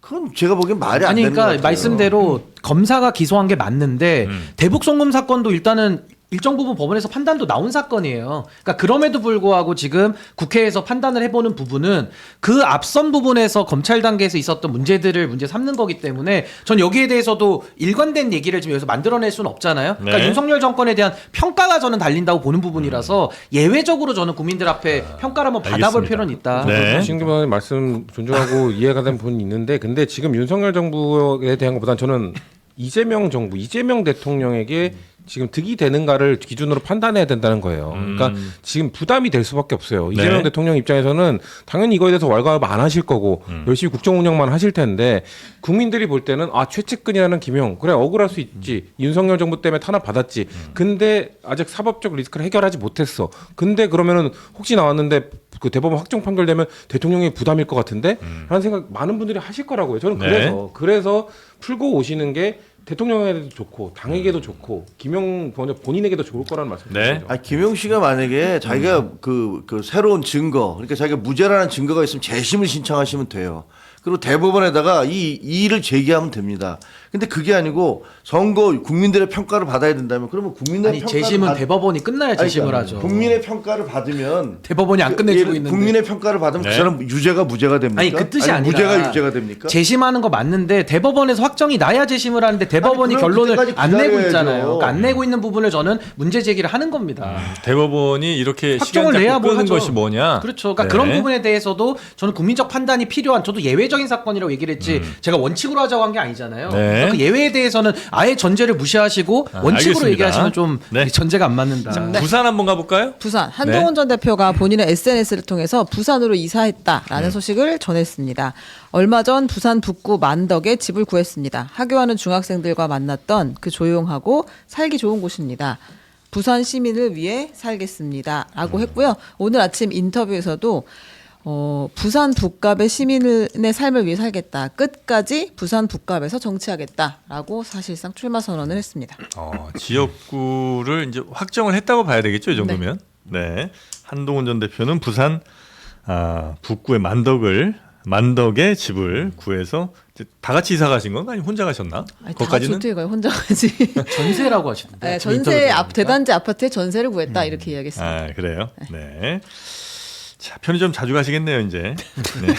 그건 제가 보기엔 말이 안 아니 되는 것 그러니까 같아요. 말씀대로 검사가 기소한 게 맞는데 대북 송금 사건도 일단은 일정 부분 법원에서 판단도 나온 사건이에요. 그러니까 그럼에도 불구하고 지금 국회에서 판단을 해보는 부분은 그 앞선 부분에서 검찰 단계에서 있었던 문제들을 문제 삼는 거기 때문에 전 여기에 대해서도 일관된 얘기를 지금 여기서 만들어낼 수는 없잖아요. 그러니까 네. 윤석열 정권에 대한 평가가 저는 달린다고 보는 부분이라서 예외적으로 저는 국민들 앞에 평가를 한번 받아볼 알겠습니다. 필요는 있다. 네. 신규만의 말씀 존중하고 이해가 되는 부분이 있는데 근데 지금 윤석열 정부에 대한 것보다는 저는 이재명 정부, 이재명 대통령에게 지금 득이 되는가를 기준으로 판단해야 된다는 거예요. 그러니까 지금 부담이 될 수밖에 없어요. 이재명 대통령 입장에서는 당연히 이거에 대해서 왈가왈부 안 하실 거고 열심히 국정 운영만 하실 텐데 국민들이 볼 때는 최측근이라는 김용 그래 억울할 수 있지. 윤석열 정부 때문에 탄압 받았지. 근데 아직 사법적 리스크를 해결하지 못했어. 근데 그러면은 혹시 나왔는데 그 대법원 확정 판결되면 대통령이 부담일 것 같은데 라는 생각 많은 분들이 하실 거라고요. 저는 그래서 풀고 오시는 게 대통령에게도 좋고 당에게도 좋고 김용 본인에게도 좋을 거라는 말씀이죠. 김용 씨가 만약에 자기가 그 새로운 증거, 그러니까 자기가 무죄라는 증거가 있으면 재심을 신청하시면 돼요. 그리고 대법원에다가 이 일을 제기하면 됩니다. 근데 그게 아니고 선거 국민들의 평가를 받아야 된다면 그러면 국민들의 평가를 재심은 대법원이 끝나야 재심을 하죠. 국민의 평가를 받으면 대법원이 안 끝내주고 있는데 국민의 평가를 받으면 그 사람 유죄가 무죄가 됩니까? 아니 그 뜻이 아니라 무죄가 유죄가 됩니까? 재심하는 거 맞는데 대법원에서 확정이 나야 재심을 하는데 대법원이 결론을 안 내고 있잖아요. 그러니까 안 내고 있는 부분을 저는 문제 제기를 하는 겁니다. 대법원이 이렇게 확정을 시간 내야 잡고 끄는 하죠. 것이 뭐냐? 그렇죠. 그러니까 그런 부분에 대해서도 저는 국민적 판단이 필요한 저도 예외적인 사건이라고 얘기를 했지 제가 원칙으로 하자고 한 게 아니잖아요. 그러니까 그 예외에 대해서는 아예 전제를 무시하시고 원칙으로 알겠습니다. 얘기하시면 좀 전제가 안 맞는다. 부산 한번 가볼까요? 부산 한동훈 전 대표가 본인의 SNS를 통해서 부산으로 이사했다라는 소식을 전했습니다. 얼마 전 부산 북구 만덕에 집을 구했습니다. 하교하는 중학생들과 만났던 그 조용하고 살기 좋은 곳입니다. 부산 시민을 위해 살겠습니다라고 했고요. 오늘 아침 인터뷰에서도 부산 북갑의 시민의 삶을 위해 살겠다. 끝까지 부산 북갑에서 정치하겠다라고 사실상 출마 선언을 했습니다. 지역구를 이제 확정을 했다고 봐야 되겠죠, 이 정도면. 네. 한동훈 전 대표는 부산 북구의 만덕에 집을 구해서 이제 다 같이 이사 가신 건가 아니면 혼자 가셨나? 거기까지는 어떻게 가요? 혼자 가지. 전세라고 하시는데. 네, 전세 대단지 아파트에 전세를 구했다 이렇게 이야기했습니다. 그래요. 네. 자, 편의점 자주 가시겠네요, 이제. 네.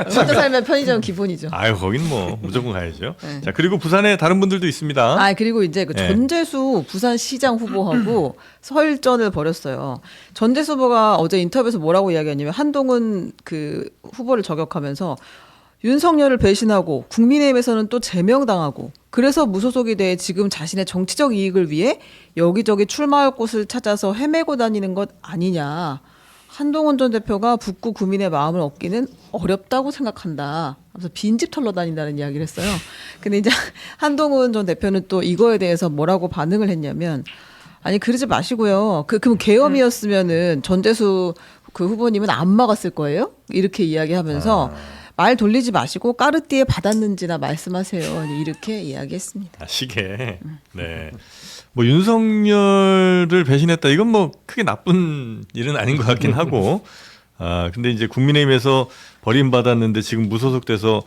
혼자 살면 편의점 기본이죠. 거긴 뭐 무조건 가야죠. 네. 자, 그리고 부산에 다른 분들도 있습니다. 그리고 이제 그 전재수 부산시장 후보하고 설전을 벌였어요. 전재수 후보가 어제 인터뷰에서 뭐라고 이야기했냐면 한동훈 그 후보를 저격하면서 윤석열을 배신하고 국민의힘에서는 또 제명당하고 그래서 무소속이 돼 지금 자신의 정치적 이익을 위해 여기저기 출마할 곳을 찾아서 헤매고 다니는 것 아니냐. 한동훈 전 대표가 북구 구민의 마음을 얻기는 어렵다고 생각한다. 그래서 빈집 털러 다닌다는 이야기를 했어요. 근데 이제 한동훈 전 대표는 또 이거에 대해서 뭐라고 반응을 했냐면 아니 그러지 마시고요. 그럼 계엄이었으면은 전재수 그 후보님은 안 막았을 거예요? 이렇게 이야기하면서 말 돌리지 마시고 까르띠에 받았는지나 말씀하세요. 이렇게 이야기했습니다. 시계. 네. 뭐 윤석열을 배신했다. 이건 뭐 크게 나쁜 일은 아닌 것 같긴 하고. 근데 이제 국민의힘에서 버림받았는데 지금 무소속돼서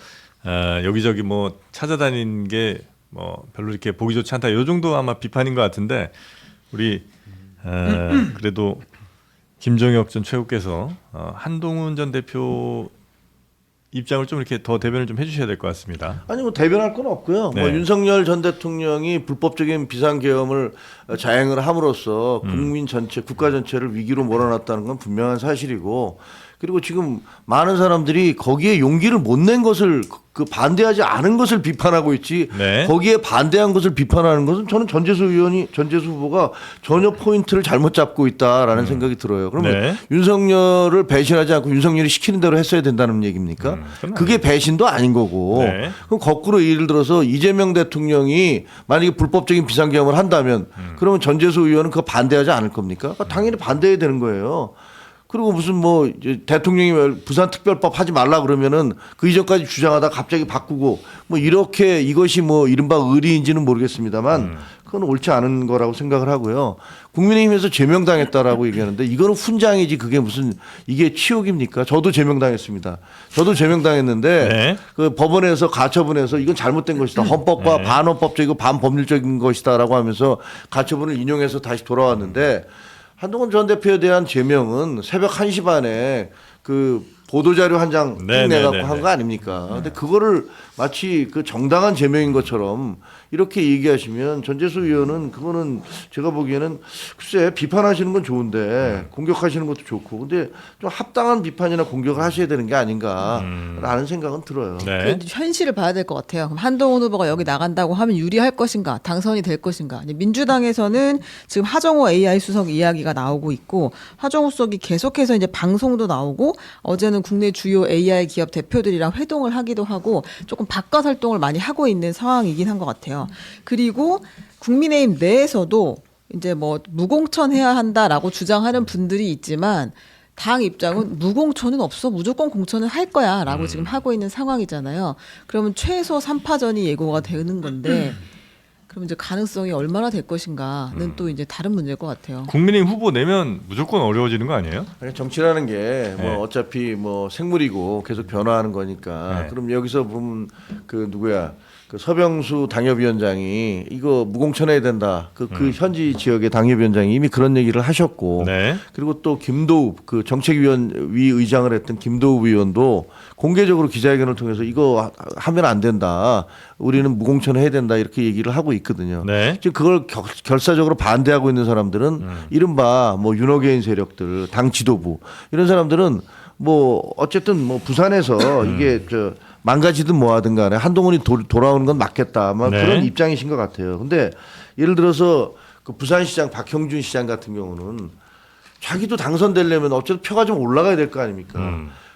여기저기 뭐 찾아다니는 게 뭐 별로 이렇게 보기 좋지 않다. 이 정도 아마 비판인 것 같은데 우리 그래도 김종혁 전 최고께서 한동훈 전 대표 입장을 좀 이렇게 더 대변을 좀 해주셔야 될 것 같습니다. 아니 뭐 대변할 건 없고요. 네. 뭐 윤석열 전 대통령이 불법적인 비상계엄을 자행을 함으로써 국민 전체, 국가 전체를 위기로 몰아놨다는 건 분명한 사실이고, 그리고 지금 많은 사람들이 거기에 용기를 못 낸 것을 그 반대하지 않은 것을 비판하고 있지 거기에 반대한 것을 비판하는 것은 저는 전재수 후보가 전혀 포인트를 잘못 잡고 있다라는 생각이 들어요. 그러면 윤석열을 배신하지 않고 윤석열이 시키는 대로 했어야 된다는 얘기입니까? 그게 배신도 아닌 거고. 그럼 거꾸로 예를 들어서 이재명 대통령이 만약에 불법적인 비상계엄을 한다면 그러면 전재수 의원은 그거 반대하지 않을 겁니까? 그러니까 당연히 반대해야 되는 거예요. 그리고 무슨 뭐 대통령이 부산특별법 하지 말라 그러면은 그 이전까지 주장하다 갑자기 바꾸고 뭐 이렇게 이것이 뭐 이른바 의리인지는 모르겠습니다만 그건 옳지 않은 거라고 생각을 하고요. 국민의힘에서 제명당했다라고 얘기하는데 이거는 훈장이지 그게 무슨 이게 치욕입니까? 저도 제명당했습니다. 저도 제명당했는데 그 법원에서 가처분해서 이건 잘못된 것이다. 헌법과 반헌법적이고 반법률적인 것이다라고 하면서 가처분을 인용해서 다시 돌아왔는데 한동훈 전 대표에 대한 제명은 새벽 1시 반에 그 보도자료 한 장 네, 내갖고 네, 네, 한 거 아닙니까? 근데 그거를 마치 그 정당한 제명인 것처럼 이렇게 얘기하시면 전재수 의원은 그거는 제가 보기에는 글쎄 비판하시는 건 좋은데 공격하시는 것도 좋고 근데 좀 합당한 비판이나 공격을 하셔야 되는 게 아닌가라는 생각은 들어요. 네. 그 현실을 봐야 될 것 같아요. 그럼 한동훈 후보가 여기 나간다고 하면 유리할 것인가, 당선이 될 것인가. 민주당에서는 지금 하정우 AI 수석 이야기가 나오고 있고 하정우 수석이 계속해서 이제 방송도 나오고 어제는 국내 주요 AI 기업 대표들이랑 회동을 하기도 하고 조금 바깥 활동을 많이 하고 있는 상황이긴 한 것 같아요. 그리고 국민의힘 내에서도 이제 뭐 무공천해야 한다라고 주장하는 분들이 있지만 당 입장은 무공천은 없어 무조건 공천을 할 거야라고 지금 하고 있는 상황이잖아요. 그러면 최소 3파전이 예고가 되는 건데 그럼 이제 가능성이 얼마나 될 것인가는 또 이제 다른 문제일 것 같아요. 국민의힘 후보 내면 무조건 어려워지는 거 아니에요? 아니, 정치라는 게 뭐 네. 어차피 뭐 생물이고 계속 변화하는 거니까 네. 그럼 여기서 보면 그 누구야 그 서병수 당협위원장이 이거 무공천해야 된다 그 현지 지역의 당협위원장이 이미 그런 얘기를 하셨고 네. 그리고 또 김도읍 그 정책위원위 의장을 했던 김도읍 의원도 공개적으로 기자회견을 통해서 이거 하면 안 된다 우리는 무공천해야 된다 이렇게 얘기를 하고 있거든요. 네. 지금 그걸 결사적으로 반대하고 있는 사람들은 이른바 뭐 윤호개인 세력들, 당 지도부 이런 사람들은 뭐 어쨌든 뭐 부산에서 이게 저 망가지든 뭐하든 간에 한동훈이 돌아오는 건 맞겠다. 막 네. 그런 입장이신 것 같아요. 근데 예를 들어서 그 부산시장 박형준 시장 같은 경우는 자기도 당선되려면 어쨌든 표가 좀 올라가야 될 거 아닙니까?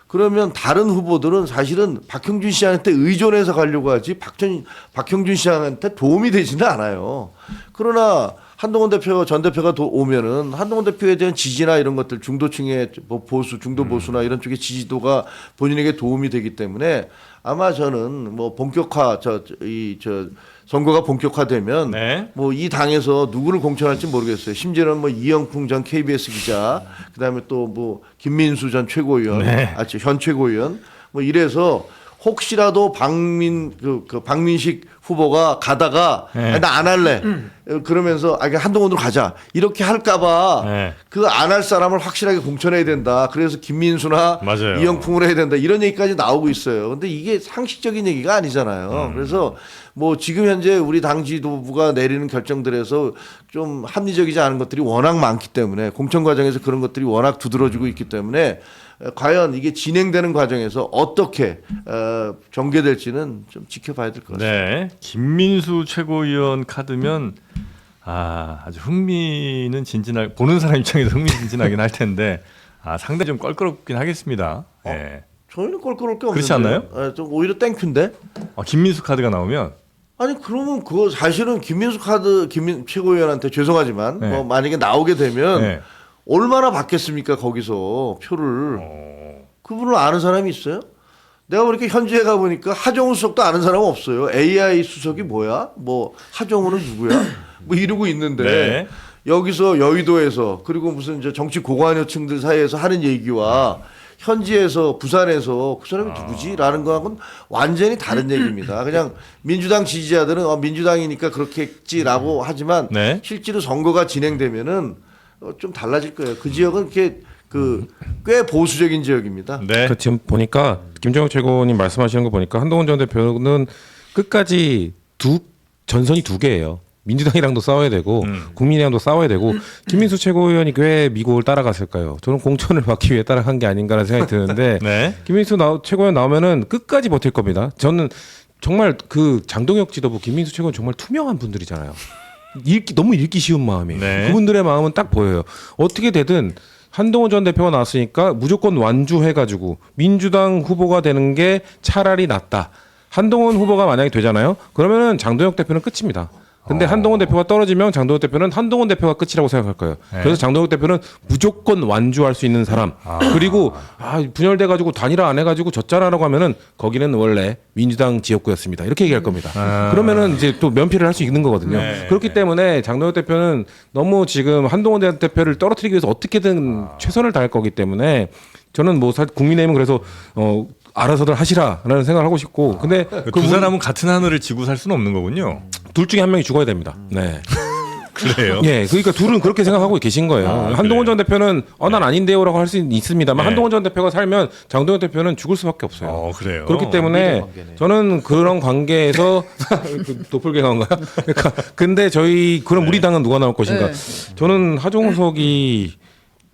그러면 다른 후보들은 사실은 박형준 시장한테 의존해서 가려고 하지 박형준 시장한테 도움이 되지는 않아요. 그러나 한동훈 대표 전 대표가 오면은 한동훈 대표에 대한 지지나 이런 것들 중도층의 뭐 보수 중도 보수나 이런 쪽의 지지도가 본인에게 도움이 되기 때문에 아마 저는 뭐 본격화 저 선거가 본격화되면 네. 뭐 이 당에서 누구를 공천할지 모르겠어요. 심지어는 뭐 이영풍 전 KBS 기자, 그다음에 또 뭐 김민수 전 최고위원, 네. 현 최고위원 뭐 이래서 혹시라도 박민식 후보가 가다가 네. 나 안 할래 그러면서 한동훈으로 가자 이렇게 할까봐 네. 그 안 할 사람을 확실하게 공천해야 된다. 그래서 김민수나 맞아요. 이영풍을 해야 된다. 이런 얘기까지 나오고 있어요. 근데 이게 상식적인 얘기가 아니잖아요. 그래서 뭐 지금 현재 우리 당 지도부가 내리는 결정들에서 좀 합리적이지 않은 것들이 워낙 많기 때문에 공천 과정에서 그런 것들이 워낙 두드러지고 있기 때문에 과연 이게 진행되는 과정에서 어떻게 전개될지는 좀 지켜봐야 될 것 같습니다. 네. 김민수 최고위원 카드면 아주 흥미는 진진할 보는 사람 입장에서 흥미진진하긴 할 텐데 상당히 좀 껄끄럽긴 하겠습니다. 네. 저희는 꼴꼴할 게 없는데. 그렇지 않나요? 좀 오히려 땡큐인데. 김민수 카드가 나오면 아니 그러면 그거 사실은 김민수 최고위원한테 죄송하지만 네. 뭐 만약에 나오게 되면 네. 얼마나 받겠습니까 거기서 표를. 그분을 아는 사람이 있어요? 내가 보니까 현지에 가보니까 하정우 수석도 아는 사람은 없어요. AI 수석이 뭐야? 뭐 하정우는 누구야? 뭐 이러고 있는데 네. 여기서 여의도에서 그리고 무슨 이제 정치 고관여층들 사이에서 하는 얘기와 현지에서 부산에서 그 사람이 누구지라는 거하고는 완전히 다른 얘기입니다. 그냥 민주당 지지자들은 민주당이니까 그렇겠지라고 하지만 네. 실제로 선거가 진행되면은 좀 달라질 거예요. 그 지역은 이렇게 꽤 보수적인 지역입니다. 네. 그 지금 보니까 김정욱 최고님 말씀하시는 거 보니까 한동훈 전 대표는 끝까지 전선이 두 개예요. 민주당이랑도 싸워야 되고 국민의힘도 싸워야 되고 김민수 최고위원이 왜 미국을 따라갔을까요? 저는 공천을 받기 위해 따라간 게 아닌가라는 생각이 드는데 네. 김민수 최고위원 나오면은 끝까지 버틸 겁니다. 저는 정말 그 장동혁 지도부 김민수 최고위원 정말 투명한 분들이잖아요. 너무 읽기 쉬운 마음이. 네. 그분들의 마음은 딱 보여요. 어떻게 되든 한동훈 전 대표가 나왔으니까 무조건 완주해가지고 민주당 후보가 되는 게 차라리 낫다. 한동훈 후보가 만약에 되잖아요. 그러면은 장동혁 대표는 끝입니다. 근데 한동훈 대표가 떨어지면 장동혁 대표는 한동훈 대표가 끝이라고 생각할 거예요. 네. 그래서 장동혁 대표는 무조건 완주할 수 있는 사람. 그리고 분열돼 가지고 단일화 안 해가지고 졌잖아라고 하면은 거기는 원래 민주당 지역구였습니다. 이렇게 얘기할 겁니다. 그러면은 이제 또 면피를 할 수 있는 거거든요. 네. 그렇기 때문에 장동혁 대표는 너무 지금 한동훈 대표를 떨어뜨리기 위해서 어떻게든 최선을 다할 거기 때문에 저는 뭐 국민의힘은 그래서 알아서들 하시라라는 생각을 하고 싶고 근데 두 사람은 같은 하늘을 지고 살 수는 없는 거군요. 둘 중에 한 명이 죽어야 됩니다. 네. 그래요? 예, 그러니까 둘은 그렇게 생각하고 계신 거예요. 한동훈 전 대표는 난 아닌데요라고 할 수 있습니다만 네. 한동훈 전 대표가 살면 장동혁 대표는 죽을 수밖에 없어요. 그래요. 그렇기 때문에 저는 그런 관계에서 그 도플갱어인가요? 그러니까 근데 저희 그럼 우리 당은 누가 나올 것인가? 네. 저는 하정우석이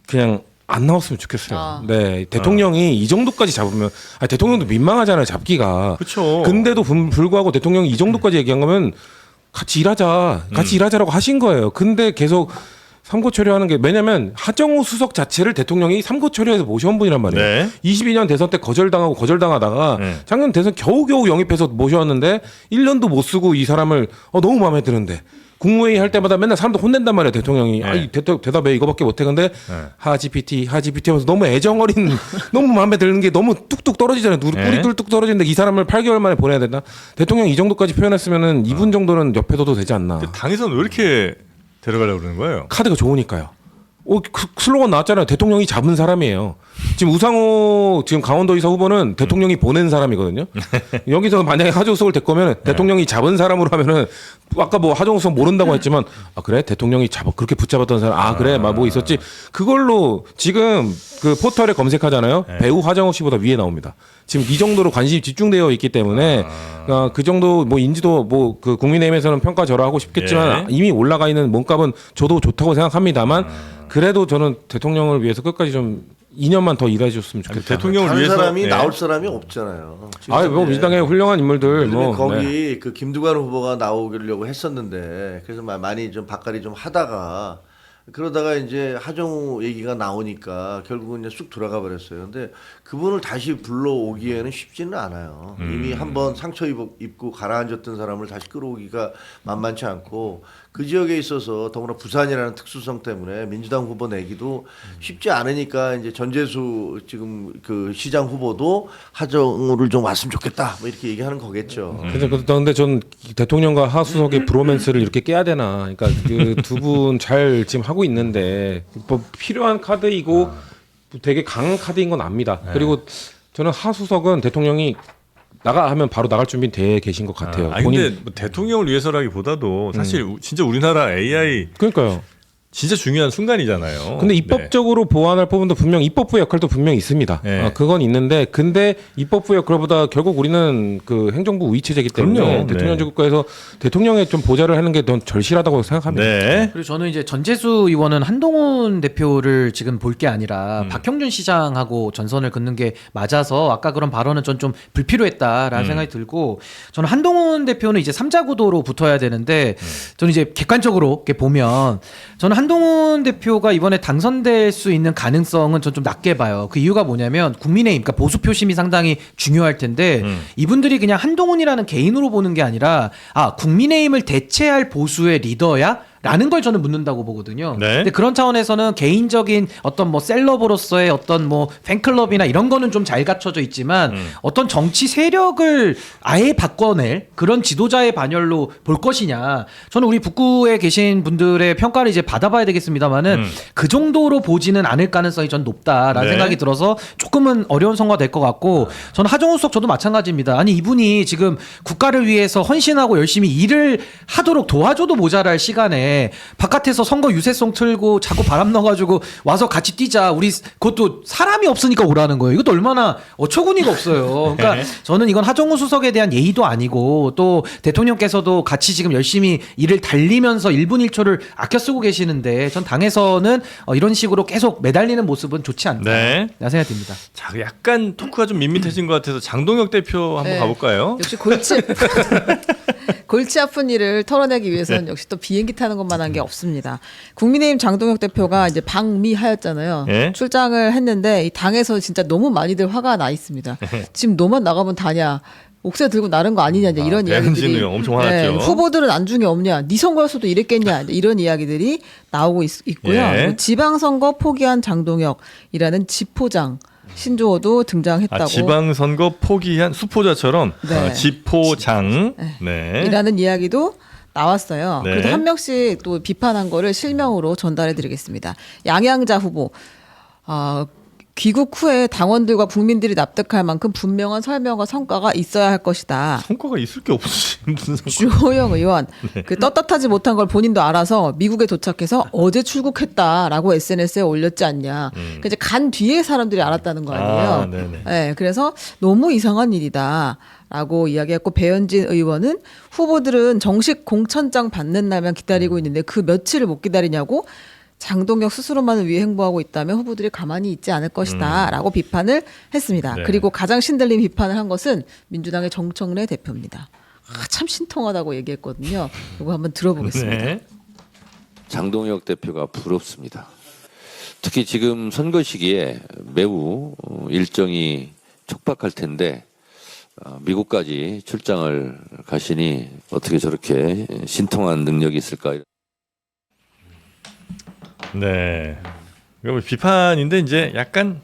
그냥 안 나왔으면 좋겠어요. 아. 네, 대통령이 이 정도까지 잡으면 대통령도 민망하잖아요, 잡기가. 그렇죠. 근데도 불구하고 대통령이 이 정도까지 얘기한 거면 같이 일하자라고 하신 거예요. 근데 계속 삼고 처리하는 게 왜냐면 하정우 수석 자체를 대통령이 삼고 처리해서 모셔온 분이란 말이에요. 네. 22년 대선 때 거절당하다가 네. 작년 대선 겨우겨우 영입해서 모셔왔는데 1년도 못 쓰고 이 사람을 너무 마음에 드는데 국무회의 할 때마다 맨날 사람들 혼낸단 말이에요. 대통령이 네. 대답 왜 이거밖에 못해. 근데 하GPT 하면서 너무 애정어린 너무 마음에 드는 게 너무 뚝뚝 떨어지잖아요. 꿀이 네. 뚝뚝 떨어지는데 이 사람을 8개월 만에 보내야 된다. 대통령 이 정도까지 표현했으면은 이분 정도는 옆에 둬도 되지 않나. 근데 당에서는 왜 이렇게 데려가려고 그러는 거예요? 카드가 좋으니까요. 슬로건 나왔잖아요. 대통령이 잡은 사람이에요. 지금 우상호 지금 강원도의사 후보는 대통령이 보낸 사람이거든요. 여기서 만약에 하정우석을 될 거면 대통령이 잡은 사람으로 하면은 아까 뭐 하정우석 모른다고 했지만 그래 대통령이 그렇게 붙잡았던 사람 그래 뭐 있었지 그걸로 지금 그 포털에 검색하잖아요. 배우 하정우 씨보다 위에 나옵니다. 지금 이 정도로 관심이 집중되어 있기 때문에 그 정도 뭐 인지도 뭐 그 국민의힘에서는 평가절하하고 싶겠지만 이미 올라가 있는 몸값은 저도 좋다고 생각합니다만 그래도 저는 대통령을 위해서 끝까지 좀 2년만 더 일해 줬으면 좋겠다. 대통령을 다른 위해서 사람이 네. 나올 사람이 없잖아요. 뭐 민주당의 훌륭한 인물들 뭐 거기 네. 그 김두관 후보가 나오려고 했었는데 그래서 많이 좀 바깥이 좀 하다가 그러다가 이제 하정우 얘기가 나오니까 결국은 이제 쑥 들어가 버렸어요. 근데 그분을 다시 불러오기에는 쉽지는 않아요. 이미 한번 상처 입고 가라앉았던 사람을 다시 끌어오기가 만만치 않고 그 지역에 있어서 더구나 부산이라는 특수성 때문에 민주당 후보 내기도 쉽지 않으니까 이제 전재수 지금 그 시장 후보도 하정우를 좀 왔으면 좋겠다 뭐 이렇게 얘기하는 거겠죠. 근데 전 대통령과 하수석의 브로맨스를 이렇게 깨야 되나? 그러니까 그 두 분 잘 지금 하고 있는데 뭐 필요한 카드이고 되게 강한 카드인 건 압니다. 그리고 저는 하수석은 대통령이 나가 하면 바로 나갈 준비 돼 계신 것 같아요. 근데 뭐 대통령을 위해서라기보다도 사실 진짜 우리나라 AI 그러니까요. 진짜 중요한 순간이잖아요. 근데 입법적으로 보완할 부분도 분명 입법부 역할도 분명히 있습니다. 네. 그건 있는데 근데 입법부 역할보다 결국 우리는 그 행정부 우위 체제이기 때문에 그럼요. 대통령 네. 제국가에서 대통령의 좀 보좌를 하는 게 더 절실하다고 생각합니다. 네. 그리고 저는 이제 전재수 의원은 한동훈 대표를 지금 볼 게 아니라 박형준 시장하고 전선을 긋는 게 맞아서 아까 그런 발언은 전 좀 불필요했다라는 생각이 들고 저는 한동훈 대표는 이제 3자 구도로 붙어야 되는데 저는 이제 객관적으로 이렇게 보면 저는 한동훈 대표가 이번에 당선될 수 있는 가능성은 전 좀 낮게 봐요. 그 이유가 뭐냐면 국민의힘, 그러니까 보수 표심이 상당히 중요할 텐데 이분들이 그냥 한동훈이라는 개인으로 보는 게 아니라 국민의힘을 대체할 보수의 리더야? 라는 걸 저는 묻는다고 보거든요. 네. 근데 그런 차원에서는 개인적인 어떤 뭐 셀럽으로서의 어떤 뭐 팬클럽이나 이런 거는 좀 잘 갖춰져 있지만 어떤 정치 세력을 아예 바꿔낼 그런 지도자의 반열로 볼 것이냐. 저는 우리 북구에 계신 분들의 평가를 이제 받아봐야 되겠습니다만은 그 정도로 보지는 않을 가능성이 전 높다라는 네. 생각이 들어서 조금은 어려운 선거가 될 것 같고 저는 하정우 수석 저도 마찬가지입니다. 아니 이분이 지금 국가를 위해서 헌신하고 열심히 일을 하도록 도와줘도 모자랄 시간에 바깥에서 선거 유세송 틀고 자꾸 바람 넣어가지고 와서 같이 뛰자. 우리 그것도 사람이 없으니까 오라는 거예요. 이것도 얼마나 어처구니가 없어요. 그러니까 저는 이건 하정우 수석에 대한 예의도 아니고 또 대통령께서도 같이 지금 열심히 일을 달리면서 1분 1초를 아껴 쓰고 계시는데 전 당에서는 이런 식으로 계속 매달리는 모습은 좋지 않다. 네. 라는 생각이 듭니다. 자, 약간 토크가 좀 밋밋해진 것 같아서 장동혁 대표 한번 네. 가볼까요? 역시 골치 아픈 일을 털어내기 위해서는 역시 또 비행기 타는 것만 한 게 없습니다. 국민의힘 장동혁 대표가 이제 방미하였잖아요. 예? 출장을 했는데 이 당에서 진짜 너무 많이들 화가 나 있습니다. 지금 너만 나가면 다냐. 옥새 들고 나른 거 아니냐 이제 이런 이야기들이 대응진은 엄청 화났죠. 후보들은 안중에 없냐 네 선거였어도 이랬겠냐 이런 이야기들이 나오고 있고요. 예. 그리고 지방선거 포기한 장동혁이라는 지포장 신조어도 등장했다고. 지방선거 포기한 수포자처럼 네. 지포장. 네. 이라는 이야기도 나왔어요. 네. 그래서 한 명씩 또 비판한 거를 실명으로 전달해 드리겠습니다. 양양자 후보. 귀국 후에 당원들과 국민들이 납득할 만큼 분명한 설명과 성과가 있어야 할 것이다. 성과가 있을 게 없지. 무슨 성과? 주호영 의원 그 떳떳하지 못한 걸 본인도 알아서 미국에 도착해서 어제 출국했다라고 SNS에 올렸지 않냐. 그 이제 간 뒤에 사람들이 알았다는 거 아니에요. 아, 네네. 네, 그래서 너무 이상한 일이다라고 이야기했고 배현진 의원은 후보들은 정식 공천장 받는 날만 기다리고 있는데 그 며칠을 못 기다리냐고 장동혁 스스로만을 위해 행보하고 있다면 후보들이 가만히 있지 않을 것이다라고 비판을 했습니다. 네. 그리고 가장 신들린 비판을 한 것은 민주당의 정청래 대표입니다. 참 신통하다고 얘기했거든요. 이거 한번 들어보겠습니다. 네. 장동혁 대표가 부럽습니다. 특히 지금 선거 시기에 매우 일정이 촉박할 텐데 미국까지 출장을 가시니 어떻게 저렇게 신통한 능력이 있을까? 네. 이거 비판인데 이제 약간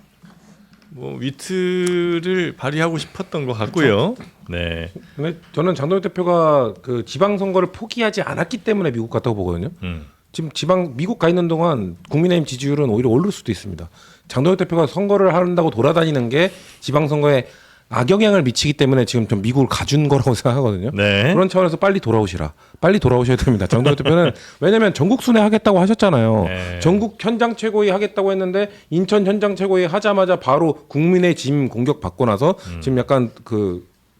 뭐 위트를 발휘하고 싶었던 것 같고요. 네. 근데 저는 장동혁 대표가 그 지방 선거를 포기하지 않았기 때문에 미국 갔다고 보거든요. 지금 미국 가 있는 동안 국민의힘 지지율은 오히려 오를 수도 있습니다. 장동혁 대표가 선거를 한다고 돌아다니는 게 지방 선거에 악영향을 미치기 때문에 지금 좀 미국을 가준 거라고 생각하거든요. 네. 그런 차원에서 빨리 돌아오셔야 됩니다. 장동혁 대표는 왜냐하면 전국 순회 하겠다고 하셨잖아요. 네. 전국 현장 최고위 하겠다고 했는데 인천 현장 최고위 하자마자 바로 국민의 짐 공격 받고 나서 지금 약간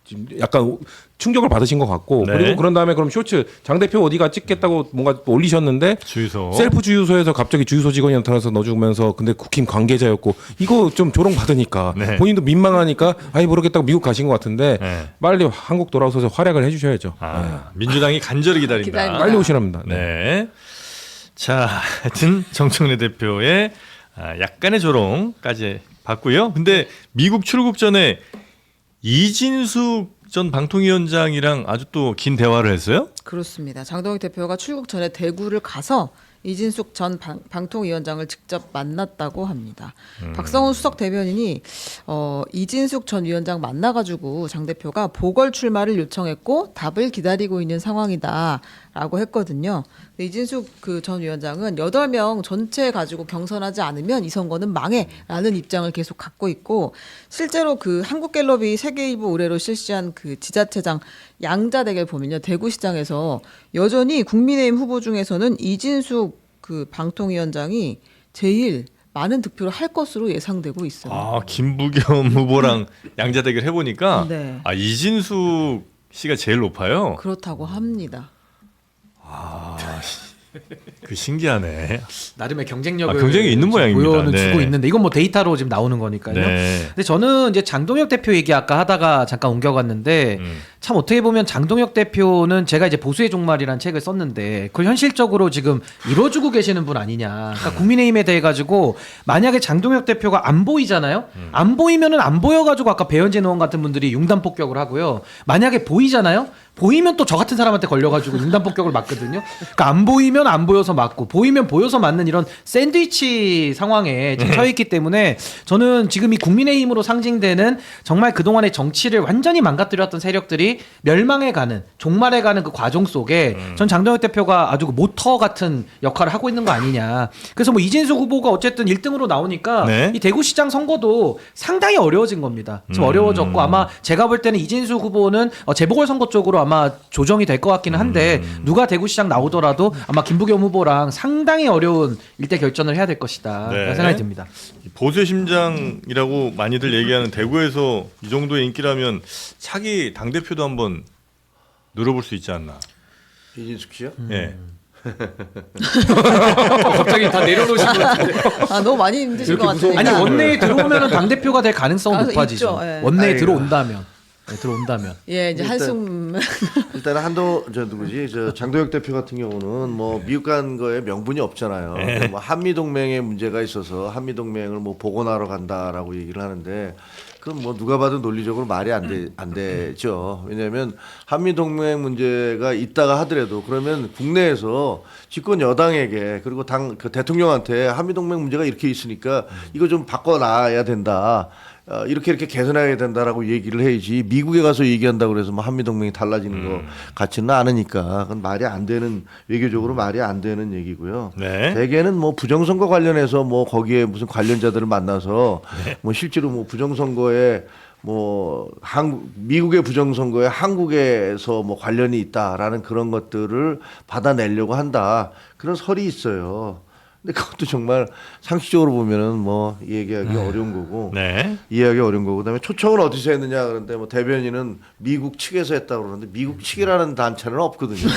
지금 약간 충격을 받으신 것 같고 네. 그리고 그런 다음에 그럼 쇼츠 장 대표 어디가 찍겠다고 뭔가 올리셨는데 주유소. 셀프 주유소에서 갑자기 주유소 직원이 나타나서 넣어주면서 근데 국힘 관계자였고 이거 좀 조롱 받으니까 네. 본인도 민망하니까 아예 모르겠다고 미국 가신 것 같은데 네. 빨리 한국 돌아오셔서 활약을 해주셔야죠. 민주당이 간절히 기다린다. 기다린다. 빨리 오시랍니다. 네. 네. 자, 하여튼 정청래 대표의 약간의 조롱까지 봤고요. 근데 미국 출국 전에 이진숙 전 방통위원장이랑 아주 또 긴 대화를 했어요? 그렇습니다. 장동혁 대표가 출국 전에 대구를 가서 이진숙 전 방통위원장을 직접 만났다고 합니다. 박성훈 수석 대변인이 이진숙 전 위원장 만나가지고 장 대표가 보궐 출마를 요청했고 답을 기다리고 있는 상황이다라고 했거든요. 이진숙 그 전 위원장은 8명 전체 가지고 경선하지 않으면 이 선거는 망해라는 입장을 계속 갖고 있고 실제로 그 한국갤럽이 세계일보 의뢰로 실시한 그 지자체장 양자 대결 보면요. 대구시장에서 여전히 국민의힘 후보 중에서는 이진숙 그 방통위원장이 제일 많은 득표를 할 것으로 예상되고 있어요. 아, 김부겸 후보랑 양자 대결 해보니까 네. 이진숙 씨가 제일 높아요. 그렇다고 합니다. 그 신기하네. 나름의 경쟁력을 경쟁이 있는 지금 모양입니다. 보여는 네. 주고 있는데 이건 뭐 데이터로 지금 나오는 거니까요. 네. 근데 저는 이제 장동혁 대표 얘기 아까 하다가 잠깐 옮겨갔는데 참 어떻게 보면 장동혁 대표는 제가 이제 보수의 종말이라는 책을 썼는데 그걸 현실적으로 지금 이뤄주고 계시는 분 아니냐. 그러니까 국민의힘에 대해 가지고 만약에 장동혁 대표가 안 보이잖아요. 안 보이면은 안 보여가지고 아까 배현진 의원 같은 분들이 융단 폭격을 하고요. 만약에 보이잖아요. 보이면 또 저 같은 사람한테 걸려가지고 융단 폭격을 맞거든요. 그러니까 안 보이면 안 보여서 맞고 보이면 보여서 맞는 이런 샌드위치 상황에 지금 처해 있기 때문에 저는 지금 이 국민의힘으로 상징되는 정말 그동안의 정치를 완전히 망가뜨렸던 세력들이 멸망해가는 종말해가는 그 과정 속에 전 장동혁 대표가 아주 그 모터 같은 역할을 하고 있는 거 아니냐. 그래서 뭐 이진숙 후보가 어쨌든 1등으로 나오니까 네. 이 대구시장 선거도 상당히 어려워진 겁니다. 좀 어려워졌고 아마 제가 볼 때는 이진숙 후보는 재보궐선거 쪽으로 아마 조정이 될 것 같기는 한데 누가 대구시장 나오더라도 아마 김부겸 후보랑 상당히 어려운 일대 결전을 해야 될 것이다 네. 라는 생각이 듭니다. 보수의 심장이라고 많이들 얘기하는 대구에서 이 정도의 인기라면 차기 당대표도 한번 노려볼 수 있지 않나. 이진숙 씨요? 예. 갑자기 다 내려놓으신 것 같은데. 너무 많이 힘드실 것 같으니까. 아니 원내에 들어오면 당대표가 될 가능성은 아, 높아지죠. 있죠. 예. 원내에 아이고. 들어온다면. 네, 들어온다면. 예, 이제 일단- 한숨. 일단 장동혁 대표 같은 경우는 뭐 미국 간 거에 명분이 없잖아요. 뭐 한미 동맹에 문제가 있어서 한미 동맹을 뭐 복원하러 간다라고 얘기를 하는데 그건 뭐 누가 봐도 논리적으로 말이 안 되죠. 왜냐하면 한미 동맹 문제가 있다가 하더라도 그러면 국내에서 집권 여당에게 그리고 그 대통령한테 한미 동맹 문제가 이렇게 있으니까 이거 좀 바꿔놔야 된다. 이렇게 개선해야 된다라고 얘기를 해야지 미국에 가서 얘기한다고 그래서 뭐 한미 동맹이 달라지는 것 같지는 않으니까 그건 말이 안 되는 외교적으로 말이 안 되는 얘기고요. 네. 대개는 뭐 부정선거 관련해서 뭐 거기에 무슨 관련자들을 만나서 뭐 실제로 뭐 부정선거에 뭐 미국의 부정선거에 한국에서 뭐 관련이 있다라는 그런 것들을 받아내려고 한다 그런 설이 있어요. 근데 그것도 정말 상식적으로 보면은 뭐 얘기하기 어려운 거고 네. 이해하기 어려운 거고 그다음에 초청을 어디서 했느냐 그런데 뭐 대변인은 미국 측에서 했다고 그러는데 미국 측이라는 단체는 없거든요.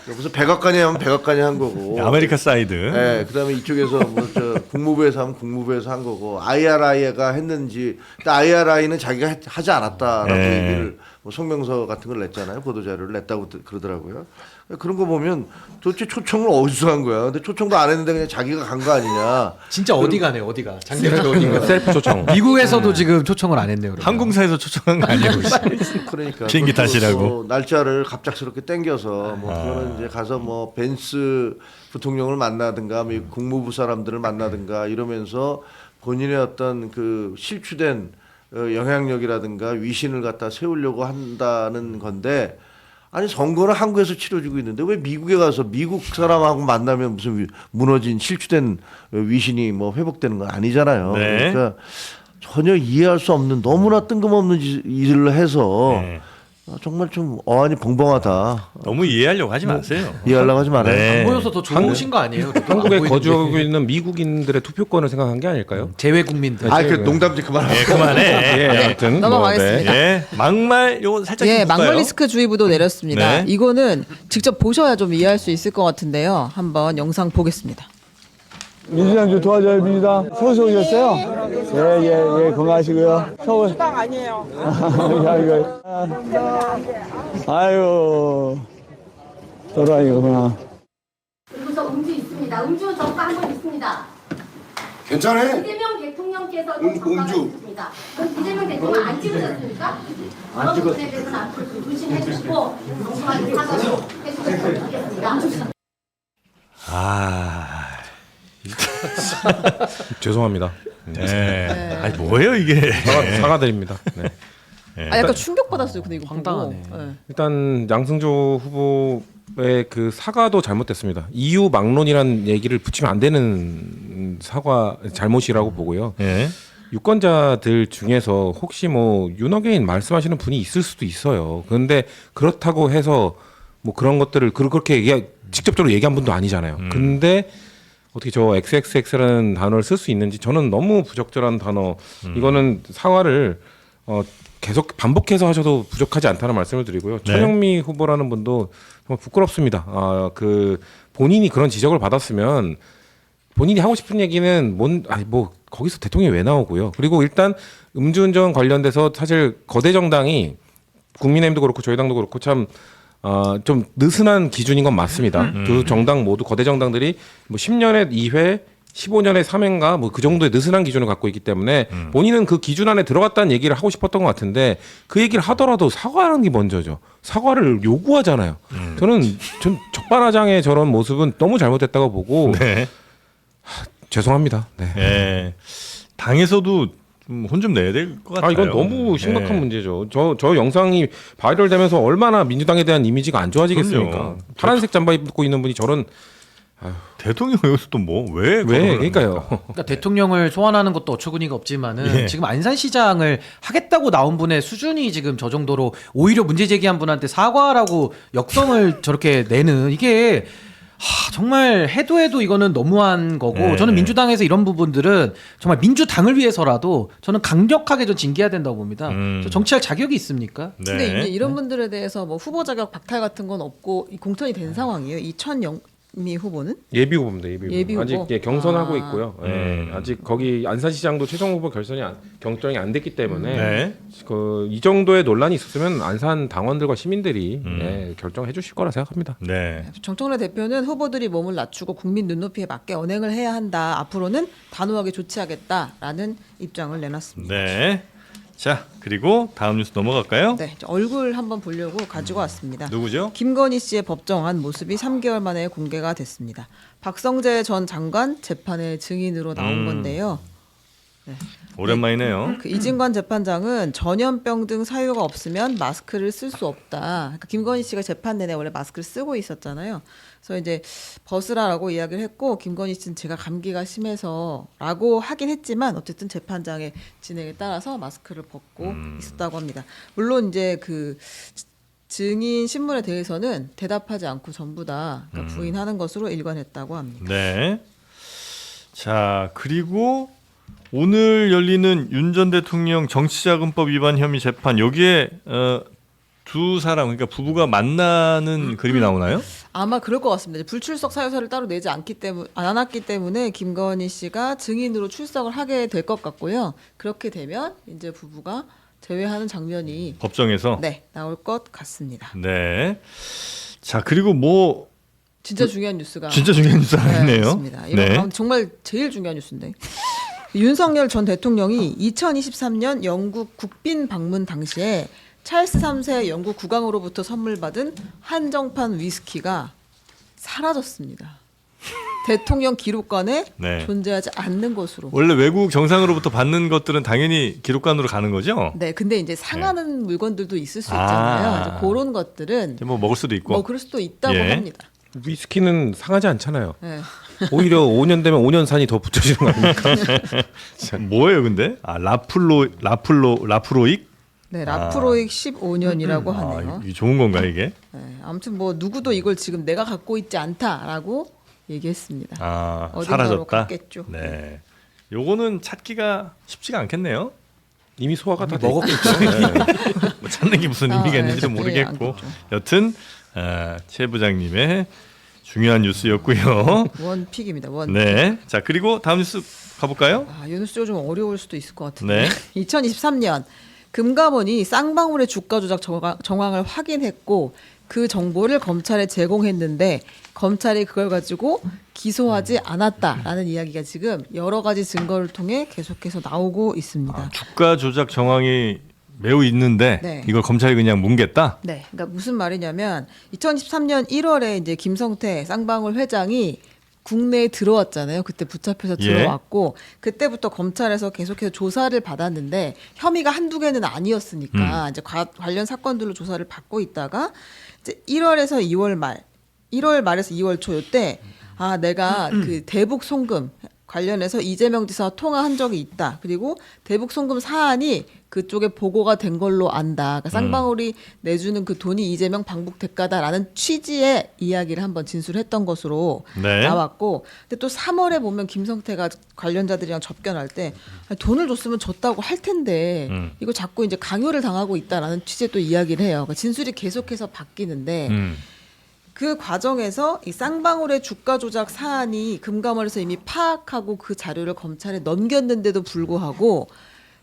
무슨 백악관이 하면 백악관이 한 거고 아메리카 사이드. 네, 그다음에 이쪽에서 뭐 저 국무부에서 하면 국무부에서 한 거고 IRI가 했는지 IRI는 자기가 하지 않았다라고 네. 얘기를 뭐 성명서 같은 걸 냈잖아요. 보도 자료를 냈다고 그러더라고요. 그런 거 보면 도대체 초청을 어디서 한 거야? 근데 초청도 안 했는데 그냥 자기가 간 거 아니냐? 진짜 어디 가네요. 어디가 작년에 어디가. 셀프 초청. 미국에서도 지금 초청을 안 했네요. 그러면. 항공사에서 초청한 거 아니에요? 그러니까 비행기 그것도 타시라고. 뭐 날짜를 갑작스럽게 땡겨서 뭐 그거는 이제 가서 뭐 벤스 부통령을 만나든가 뭐 국무부 사람들을 만나든가 이러면서 본인의 어떤 그 실추된 영향력이라든가 위신을 갖다 세우려고 한다는 건데 아니 선거는 한국에서 치러지고 있는데 왜 미국에 가서 미국 사람하고 만나면 무슨 무너진 실추된 위신이 뭐 회복되는 건 아니잖아요. 네. 그러니까 전혀 이해할 수 없는 너무나 뜬금없는 일을 해서 네. 정말 좀 어안이 벙벙하다. 너무 이해하려고 하지 마세요. 이해하려고 하지 말아요. 네. 안 보여서 더 좋으신 거 아니에요? 그래도 안 한국에 보이는데. 거주하고 있는 미국인들의 투표권을 생각한 게 아닐까요? 제외 국민들. 아, 그 농담 좀 그만하고. 예, 그만해. 예, 아무튼 넘어가겠습니다. 예, 막말 요거 살짝 예, 좀 볼까요? 막말 리스크 주의보도 내렸습니다. 네. 이거는 직접 보셔야 좀 이해할 수 있을 것 같은데요. 한번 영상 보겠습니다. 민주당 좀 도와줘요, 민주당. 서울서 오셨어요? 예, 예, 예, 건강하시고요. 서울. 민주당 아니에요. 아유, 돌아다니구나. 그리고서 음주 있습니다. 음주 전과 한 번 있습니다. 괜찮아. 이재명 대통령께서도 전과가 있습니다. 그럼 이재명 대통령 안 찍으셨습니까? 안 찍었. 그런 부분에 대해서는 앞으로 좀 조심해 주시고 정확하게 사과도 해주셨으면 좋겠습니다. 아, 죄송합니다. 네. 아니 뭐예요 이게? 사과드립니다. 네. 아, 약간 충격받았어요. 근데 이거 황당하네. 보고. 예. 일단 양승조 후보의 그 사과도 잘못됐습니다. 이유 막론이라는 얘기를 붙이면 안 되는 사과 잘못이라고 보고요. 예. 유권자들 중에서 혹시 뭐 윤어게인 말씀하시는 분이 있을 수도 있어요. 그런데 그렇다고 해서 뭐 그런 것들을 그렇게 직접적으로 얘기한 분도 아니잖아요. 근데 어떻게 저 XXX라는 단어를 쓸 수 있는지 저는 너무 부적절한 단어. 이거는 사과를 계속 반복해서 하셔도 부족하지 않다는 말씀을 드리고요. 네. 천영미 후보라는 분도 정말 부끄럽습니다. 그 본인이 그런 지적을 받았으면 본인이 하고 싶은 얘기는 뭐 거기서 대통령이 왜 나오고요. 그리고 일단 음주운전 관련돼서 사실 거대 정당이 국민의힘도 그렇고 저희 당도 그렇고 참 좀 느슨한 기준인 건 맞습니다. 두 정당 모두 거대 정당들이 뭐 10년에 2회 15년에 3회인가 뭐 그 정도의 느슨한 기준을 갖고 있기 때문에 본인은 그 기준 안에 들어갔다는 얘기를 하고 싶었던 것 같은데 그 얘기를 하더라도 사과하는 게 먼저죠. 사과를 요구하잖아요. 저는 적반하장의 저런 모습은 너무 잘못됐다고 보고 네. 죄송합니다. 네. 예. 당에서도 혼 좀 내야 될 것 같아요. 이건 너무 심각한 예. 문제죠. 저 영상이 바이럴되면서 얼마나 민주당에 대한 이미지가 안 좋아지겠습니까? 그럼요. 파란색 잠바 입고 있는 분이 저런 대통령 여기서 또 뭐 왜? 그러니까요. 그러니까 대통령을 소환하는 것도 어처구니가 없지만은 예. 지금 안산시장을 하겠다고 나온 분의 수준이 지금 저 정도로 오히려 문제 제기한 분한테 사과라고 역성을 저렇게 내는 이게 정말 해도 이거는 너무한 거고 네. 저는 민주당에서 이런 부분들은 정말 민주당을 위해서라도 저는 강력하게 좀 징계해야 된다고 봅니다. 저 정치할 자격이 있습니까? 근데 네. 이제 이런 분들에 대해서 뭐 후보 자격 박탈 같은 건 없고 이 공천이 된 상황이에요. 이 이미 후보는 예비 후보입니다. 예비 후보. 아직 후보? 경선하고 아. 있고요. 아직 거기 안산시장도 최종 후보 결정이 안 됐기 때문에 네. 이 정도의 논란이 있었으면 안산 당원들과 시민들이 결정해 주실 거라 생각합니다. 네. 정청래 대표는 후보들이 몸을 낮추고 국민 눈높이에 맞게 언행을 해야 한다. 앞으로는 단호하게 조치하겠다라는 입장을 내놨습니다. 네. 자, 그리고 다음 뉴스 넘어갈까요? 네, 얼굴 한번 보려고 가지고 왔습니다. 누구죠? 김건희 씨의 법정한 모습이 3개월 만에 공개가 됐습니다. 박성재 전 장관 재판의 증인으로 나온 건데요. 오랜만이네요. 그 이진관 재판장은 전염병 등 사유가 없으면 마스크를 쓸 수 없다. 그러니까 김건희 씨가 재판 내내 원래 마스크를 쓰고 있었잖아요. 그래서 이제 벗으라라고 이야기를 했고 김건희 씨는 제가 감기가 심해서라고 하긴 했지만 어쨌든 재판장의 진행에 따라서 마스크를 벗고 있었다고 합니다. 물론 이제 그 증인 신문에 대해서는 대답하지 않고 전부 다 그러니까 부인하는 것으로 일관했다고 합니다. 네. 자, 그리고 오늘 열리는 윤 전 대통령 정치자금법 위반 혐의 재판 여기에 두 사람 그러니까 부부가 만나는 그림이 나오나요? 아마 그럴 것 같습니다. 불출석 사유서를 따로 내지 않았기 때문에 김건희 씨가 증인으로 출석을 하게 될 것 같고요. 그렇게 되면 이제 부부가 제외하는 장면이 법정에서 네 나올 것 같습니다. 네. 자, 그리고 뭐 진짜 중요한 뉴스가 진짜 중요한 뉴스 하나 있네요. 있습니다. 이건 정말 제일 중요한 뉴스인데 윤석열 전 대통령이 2023년 영국 국빈 방문 당시에 찰스 3세 영국 국왕으로부터 선물 받은 한정판 위스키가 사라졌습니다. 대통령 기록관에 네. 존재하지 않는 것으로. 원래 외국 정상으로부터 받는 것들은 당연히 기록관으로 가는 거죠? 네, 근데 이제 상하는 물건들도 있을 수 있잖아요. 이제 그런 것들은 뭐 먹을 수도 있고. 뭐 그럴 수도 있다고 예. 합니다. 위스키는 상하지 않잖아요. 네. 오히려 5년 되면 5년 산이 더 붙여지는 거 아닙니까? 뭐예요, 근데? 라프로익? 네, 라프로익 15년이라고 하네요. 이게 좋은 건가 이게? 네, 아무튼 뭐 누구도 이걸 지금 내가 갖고 있지 않다라고 얘기했습니다. 어딘가로 사라졌다. 갔겠죠. 네. 요거는 찾기가 쉽지가 않겠네요. 이미 소화가 다 먹었겠죠. 뭐 찾는 게 무슨 의미가 있는지도 네, 모르겠고. 않겠죠. 여튼 최 부장님의 중요한 뉴스였고요. 원픽입니다. 원. 네. 자, 그리고 다음 뉴스 가볼까요? 이 뉴스가 좀 어려울 수도 있을 것 같은데. 네. 2023년 금감원이 쌍방울의 주가 조작 정황을 확인했고 그 정보를 검찰에 제공했는데 검찰이 그걸 가지고 기소하지 않았다라는 이야기가 지금 여러 가지 증거를 통해 계속해서 나오고 있습니다. 주가 조작 정황이 매우 있는데 네. 이걸 검찰이 그냥 뭉갰다? 네, 그러니까 무슨 말이냐면 2013년 1월에 이제 김성태 쌍방울 회장이 국내에 들어왔잖아요. 그때 붙잡혀서 예. 들어왔고 그때부터 검찰에서 계속해서 조사를 받았는데 혐의가 한두 개는 아니었으니까 이제 관련 사건들로 조사를 받고 있다가 이제 1월에서 2월 말, 1월 말에서 2월 초 요때 내가 그 대북 송금 관련해서 이재명 지사와 통화한 적이 있다. 그리고 대북 송금 사안이 그쪽에 보고가 된 걸로 안다. 그러니까 쌍방울이 내주는 그 돈이 이재명 방북 대가다라는 취지의 이야기를 한번 진술했던 것으로 네. 나왔고, 근데 또 3월에 보면 김성태가 관련자들이랑 접견할 때 돈을 줬으면 줬다고 할 텐데 이거 자꾸 이제 강요를 당하고 있다라는 취지의 또 이야기를 해요. 그러니까 진술이 계속해서 바뀌는데. 그 과정에서 이 쌍방울의 주가 조작 사안이 금감원에서 이미 파악하고 그 자료를 검찰에 넘겼는데도 불구하고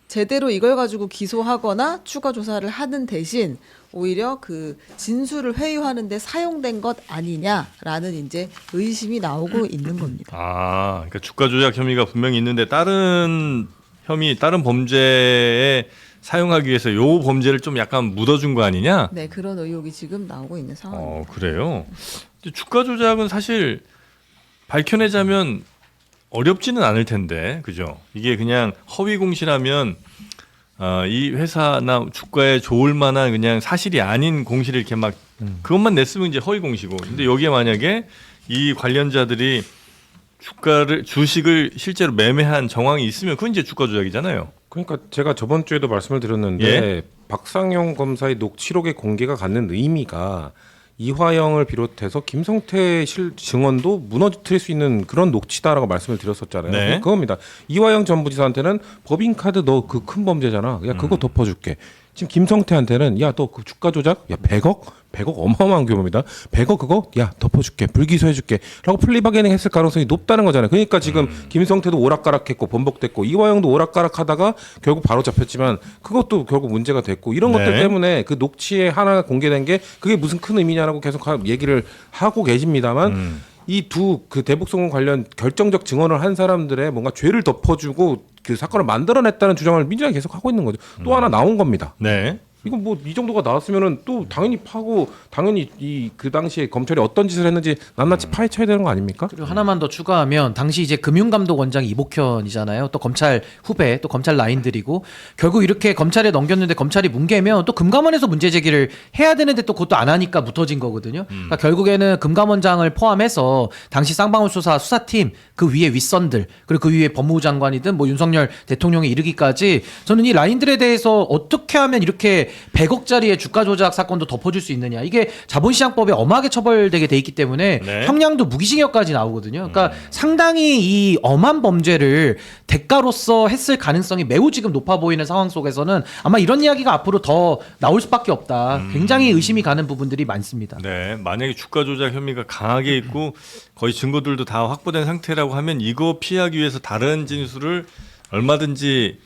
제대로 이걸 가지고 기소하거나 추가 조사를 하는 대신 오히려 그 진술을 회유하는데 사용된 것 아니냐라는 이제 의심이 나오고 있는 겁니다. 그러니까 주가 조작 혐의가 분명히 있는데 다른 혐의, 다른 범죄에 사용하기 위해서 요 범죄를 좀 약간 묻어준 거 아니냐? 네, 그런 의혹이 지금 나오고 있는 상황입니다. 그래요. 주가 조작은 사실 밝혀내자면 어렵지는 않을 텐데, 그죠? 이게 그냥 허위 공시라면 이 회사나 주가에 좋을 만한 그냥 사실이 아닌 공시를 이렇게 막 그것만 냈으면 이제 허위 공시고. 근데 여기에 만약에 이 관련자들이 주식을 실제로 매매한 정황이 있으면 그건 이제 주가 조작이잖아요. 그러니까 제가 저번 주에도 말씀을 드렸는데 예? 박상용 검사의 녹취록의 공개가 갖는 의미가 이화영을 비롯해서 김성태 증언도 무너뜨릴 수 있는 그런 녹취다라고 말씀을 드렸었잖아요. 네. 그겁니다. 이화영 전 부지사한테는 법인카드 너 그 큰 범죄잖아. 그냥 그거 덮어줄게. 지금 김성태한테는 야 너 그 주가 조작 야 100억 어마어마한 규모입니다. 100억 그거 야 덮어줄게 불기소해줄게라고 플리바게닝 했을 가능성이 높다는 거잖아요. 그러니까 지금 김성태도 오락가락했고 번복됐고 이화영도 오락가락하다가 결국 바로 잡혔지만 그것도 결국 문제가 됐고 이런 네. 것들 때문에 그 녹취에 하나 공개된 게 그게 무슨 큰 의미냐라고 계속 얘기를 하고 계십니다만. 이 두 그 대북송금 관련 결정적 증언을 한 사람들의 뭔가 죄를 덮어주고 그 사건을 만들어냈다는 주장을 민주당이 계속 하고 있는 거죠. 또 하나 나온 겁니다. 네. 이거 뭐 이 정도가 나왔으면은 또 당연히 파고 당연히 이 그 당시에 검찰이 어떤 짓을 했는지 낱낱이 파헤쳐야 되는 거 아닙니까? 그리고 하나만 더 추가하면 당시 이제 금융감독원장이 이복현이잖아요. 또 검찰 후배, 또 검찰 라인들이고 결국 이렇게 검찰에 넘겼는데 검찰이 뭉개면 또 금감원에서 문제 제기를 해야 되는데 또 그것도 안 하니까 묻어진 거거든요. 그러니까 결국에는 금감원장을 포함해서 당시 쌍방울 수사팀 그 위에 윗선들 그리고 그 위에 법무부 장관이든 뭐 윤석열 대통령에 이르기까지 저는 이 라인들에 대해서 어떻게 하면 이렇게 100억짜리의 주가 조작 사건도 덮어줄 수 있느냐. 이게 자본시장법에 엄하게 처벌되게 돼 있기 때문에 네. 형량도 무기징역까지 나오거든요. 그러니까 상당히 이 엄한 범죄를 대가로서 했을 가능성이 매우 지금 높아 보이는 상황 속에서는 아마 이런 이야기가 앞으로 더 나올 수밖에 없다. 굉장히 의심이 가는 부분들이 많습니다. 네, 만약에 주가 조작 혐의가 강하게 있고 거의 증거들도 다 확보된 상태라고 하면 이거 피하기 위해서 다른 진술을 얼마든지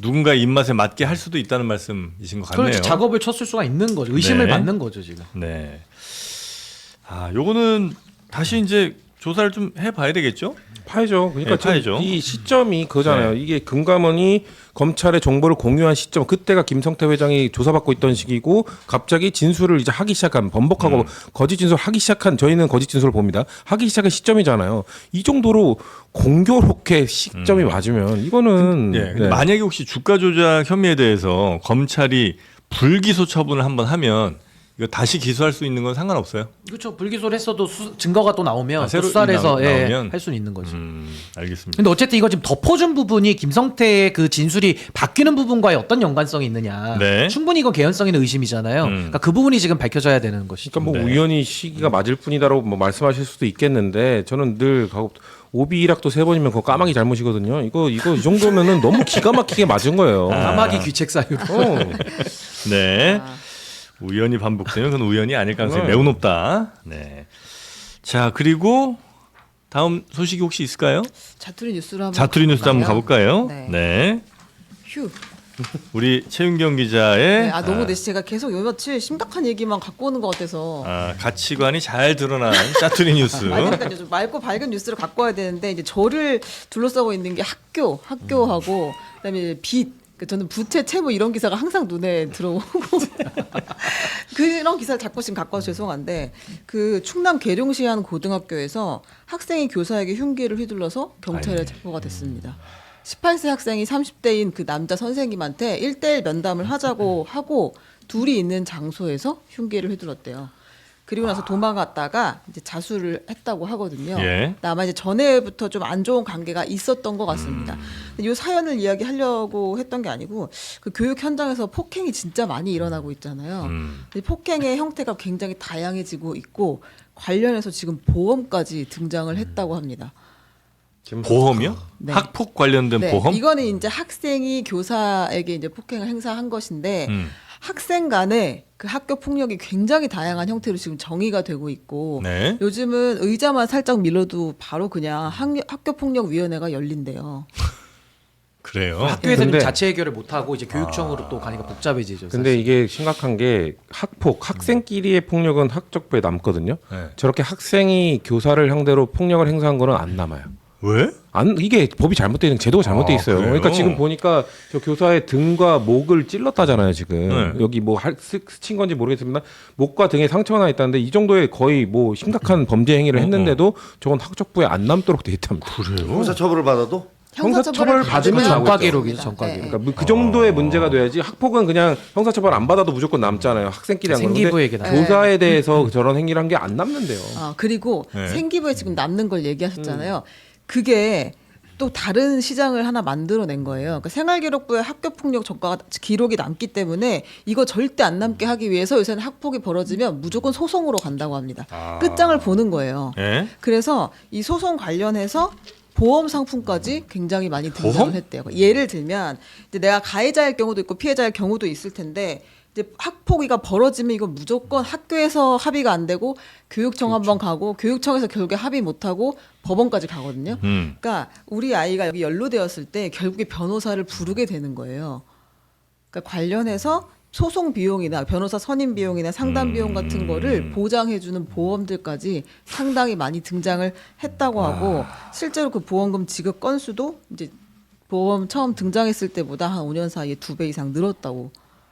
누군가 입맛에 맞게 할 수도 있다는 말씀이신 것 같네요. 그렇죠. 작업을 쳤을 수가 있는 거죠. 의심을 네. 받는 거죠 지금. 네. 아, 요거는 다시 이제 조사를 좀 해봐야 되겠죠? 파야죠. 그러니까 네, 파야죠. 이 시점이 그거잖아요. 네. 이게 금감원이 검찰의 정보를 공유한 시점, 그때가 김성태 회장이 조사받고 있던 시기고 갑자기 진술을 이제 하기 시작한 번복하고 거짓 진술 하기 시작한 저희는 거짓 진술을 봅니다. 하기 시작한 시점이잖아요. 이 정도로 공교롭게 시점이 맞으면 이거는 네. 근데 만약에 혹시 주가 조작 혐의에 대해서 검찰이 불기소 처분을 한번 하면 이거 다시 기소할 수 있는 건 상관없어요? 그렇죠. 불기소를 했어도 증거가 또 나오면 또 새로 수사를 해서 나오면? 할 수는 있는 거죠. 알겠습니다. 근데 어쨌든 이거 지금 덮어준 부분이 김성태의 그 진술이 바뀌는 부분과의 어떤 연관성이 있느냐. 네. 충분히 이건 개연성 있는 의심이잖아요. 그러니까 그 부분이 지금 밝혀져야 되는 것이죠. 그러니까 뭐 네. 우연히 시기가 맞을 뿐이다라고 뭐 말씀하실 수도 있겠는데 저는 늘 가고 오비 일학도 3번이면 그거 까마귀 잘못이거든요. 이거 이 정도면은 너무 기가 막히게 맞은 거예요. 까마귀 귀책 사유. 네. 우연히 반복되면 그건 우연이 아닐 가능성이 매우 높다. 네. 자, 그리고 다음 소식이 혹시 있을까요? 자투리 뉴스로 한번 자투리 뉴스 한번 가볼까요? 네. 네. 휴. 우리 최윤경 기자의 네, 너무 제가 계속 요 며칠 심각한 얘기만 갖고 오는 것 같아서. 가치관이 잘 드러난 짜투리 뉴스. 아니, 그러니까 좀 맑고 밝은 뉴스를 갖고 와야 되는데 이제 저를 둘러싸고 있는 게 학교하고 그다음에 빚. 저는 부채 채무 이런 기사가 항상 눈에 들어오고 그런 기사를 자꾸 지금 갖고 와서 죄송한데 그 충남 계룡시 한 고등학교에서 학생이 교사에게 흉기를 휘둘러서 경찰에 체포가 됐습니다. 18세 학생이 30대인 그 남자 선생님한테 1대1 면담을 하자고 하고 둘이 있는 장소에서 흉기를 휘둘렀대요. 그리고 나서 도망갔다가 이제 자수를 했다고 하거든요. 예. 아마 이제 전에부터 좀 안 좋은 관계가 있었던 것 같습니다. 이 사연을 이야기하려고 했던 게 아니고 그 교육 현장에서 폭행이 진짜 많이 일어나고 있잖아요. 이 폭행의 형태가 굉장히 다양해지고 있고 관련해서 지금 보험까지 등장을 했다고 합니다. 보험이요? 네. 학폭 관련된 네, 보험? 이거는 이제 학생이 교사에게 이제 폭행을 행사한 것인데 음. 학생 간에 그 학교 폭력이 굉장히 다양한 형태로 지금 정의가 되고 있고 네. 요즘은 의자만 살짝 밀어도 바로 그냥 학교 폭력 위원회가 열린대요. 그래요. 학교에서는 근데- 자체 해결을 못 하고 이제 교육청으로 또 가니까 복잡해지죠. 근데 사실. 이게 심각한 게 학생끼리의 폭력은 학적부에 남거든요. 네. 저렇게 학생이 교사를 상대로 폭력을 행사한 거는 안 남아요. 왜? 이게 법이 잘못되어 있는 제도가 잘못돼 있어요. 그래요? 그러니까 지금 보니까 저 교사의 등과 목을 찔렀다잖아요. 지금 네. 여기 뭐 스친 건지 모르겠습니다. 목과 등에 상처가 나 있다는데 이 정도의 거의 뭐 심각한 범죄 행위를 했는데도 저건 학적부에 안 남도록 돼 있답니다. 그래요? 형사처벌을 받아도 형사처벌을 받으면 전과 나오겠죠. 기록이죠. 전과 기록. 그러니까 그 정도의 문제가 돼야지 학폭은 그냥 형사처벌 안 받아도 무조건 남잖아요. 학생끼리 한 건데 생기부에게 남아요. 교사에 대해서 저런 행위를 한 게 안 남는데요. 그리고 네. 생기부에 지금 남는 걸 얘기하셨잖아요. 그게 또 다른 시장을 하나 만들어낸 거예요. 그러니까 생활기록부에 학교폭력 전과가 기록이 남기 때문에 이거 절대 안 남게 하기 위해서 요새는 학폭이 벌어지면 무조건 소송으로 간다고 합니다. 끝장을 보는 거예요. 예? 그래서 이 소송 관련해서 보험 상품까지 굉장히 많이 등장을 보험? 했대요. 예를 들면 이제 내가 가해자일 경우도 있고 피해자일 경우도 있을 텐데 이제 학폭위가 벌어지면 이건 무조건 학교에서 합의가 안 되고 교육청 한번 가고 교육청에서 결국에 합의 못 하고 법원까지 가거든요. 그러니까 우리 아이가 여기 연루되었을 때 결국에 변호사를 부르게 되는 거예요. 그러니까 관련해서 소송 비용이나 변호사 선임 비용이나 상담 비용 같은 거를 보장해주는 보험들까지 상당히 많이 등장을 했다고 하고 실제로 그 보험금 지급 건수도 이제 보험 처음 등장했을 때보다 한 5년 사이에 2배 이상 늘었다고.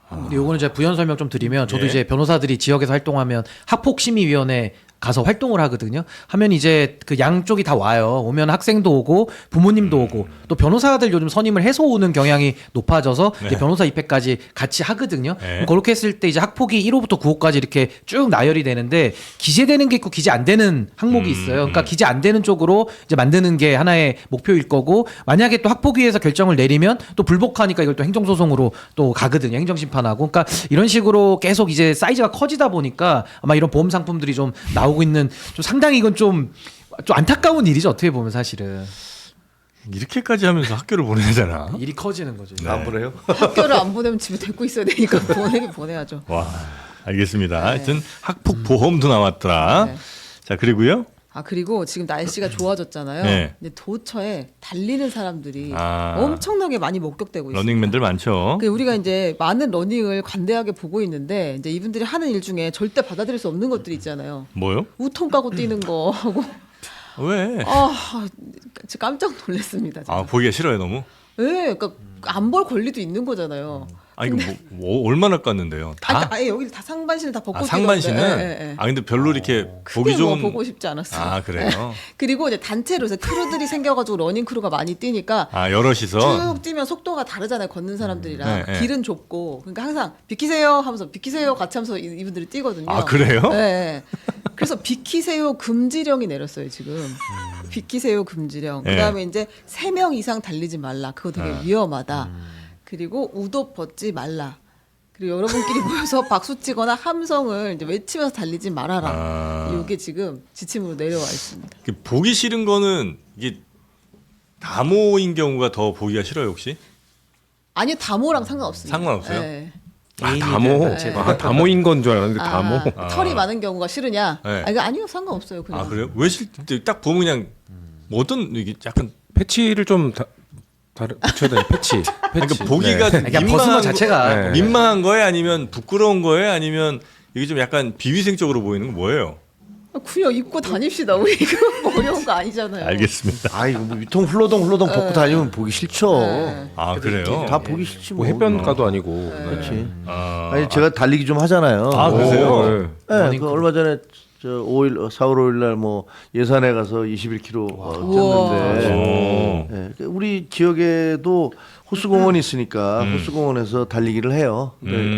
근데 요거는 제가 부연 설명 좀 드리면 저도 예. 이제 변호사들이 지역에서 활동하면 학폭심의위원회 가서 활동을 하거든요. 하면 이제 그 양쪽이 다 와요. 오면 학생도 오고 부모님도 오고 또 변호사들 요즘 선임을 해서 오는 경향이 높아져서 이제 변호사 입회까지 같이 하거든요. 네. 그렇게 했을 때 이제 학폭이 1호부터 9호까지 이렇게 쭉 나열이 되는데 기재되는 게 있고 기재 안 되는 항목이 있어요. 그러니까 기재 안 되는 쪽으로 이제 만드는 게 하나의 목표일 거고 만약에 또 학폭위에서 결정을 내리면 또 불복하니까 이걸 또 행정소송으로 또 가거든요. 행정심판하고. 그러니까 이런 식으로 계속 이제 사이즈가 커지다 보니까 아마 이런 보험 상품들이 좀 나오고 있는 좀 상당히 이건 좀 안타까운 일이죠. 어떻게 보면 사실은 이렇게까지 하면서 학교를 보내야 되나? 일이 커지는 거죠. 네. 안 보내요? 학교를 안 보내면 집에 데리고 있어야 되니까 보내긴 보내야죠. 와, 알겠습니다. 하여튼 학폭 보험도 나왔더라. 네. 자, 그리고요. 아 그리고 지금 날씨가 좋아졌잖아요. 네. 근데 도처에 달리는 사람들이 아. 엄청나게 많이 목격되고 있어요. 러닝맨들 많죠. 우리가 이제 많은 러닝을 관대하게 보고 있는데 이제 이분들이 하는 일 중에 절대 받아들일 수 없는 것들이 있잖아요. 뭐요? 우통 까고 뛰는 거 하고 왜? 진짜 깜짝 놀랐습니다. 제가. 아, 보기가 싫어요, 너무? 네, 그러니까 안 볼 권리도 있는 거잖아요. 아, 이거 뭐 얼마나 깠는데요? 다? 아예 여기 다 상반신을 다 벗고 아, 상반신은? 뛰던데. 예, 예, 예. 아, 근데 별로 이렇게 보기 크게 뭐 좋은. 보고 싶지 않았어요. 아, 그래요? 그리고 이제 단체로 해서 크루들이 생겨가지고 러닝 크루가 많이 뛰니까 아, 여럿이서? 쭉 뛰면 속도가 다르잖아요. 걷는 사람들이랑 네, 네. 길은 좁고 그러니까 항상 비키세요 하면서 비키세요 같이 하면서 이분들이 뛰거든요. 아, 그래요? 네. 네. 그래서 비키세요 금지령이 내렸어요 지금. 비키세요 금지령. 네. 그다음에 이제 3명 이상 달리지 말라. 그거 되게 위험하다. 그리고 웃옷 벗지 말라. 그리고 여러분끼리 모여서 박수 치거나 함성을 이제 외치면서 달리지 말아라. 아. 이게 지금 지침으로 내려와 있습니다. 보기 싫은 거는 이게 다모인 경우가 더 보기가 싫어요, 혹시? 아니요 다모랑 상관없습니다. 상관없어요? 네. 아, 다모. 네. 아, 다모인 건 줄 알았는데 다모. 털이 많은 경우가 싫으냐? 네. 이거 아니요 상관없어요. 그냥. 아, 그래요? 왜 싫대? 딱 보면 그냥 뭐 어떤 이게 약간 패치를 좀 붙여야 돼. 패치. 그러니까 보기가 그냥 벗은 거 자체가 네. 민망한 거예요? 아니면 부끄러운 거예요? 아니면 이게 좀 약간 비위생적으로 보이는 건 뭐예요? 그냥 입고 다닙시다. 우리 이거 어려운 거 아니잖아요. 알겠습니다. 아 이거 뭐 위통 훌러덩 벗고 다니면 보기 싫죠. 네. 아, 그래요? 다 보기 싫지 뭐 뭐. 해변가도 아니고. 그렇지. 아, 아니 제가 달리기 좀 하잖아요. 아, 그러세요? 네, 그 얼마 전에 저 4월 5일 날 뭐 예산에 가서 21km 뛰었는데 오. 네, 우리 지역에도 호수공원이 있으니까 호수공원에서 달리기를 해요.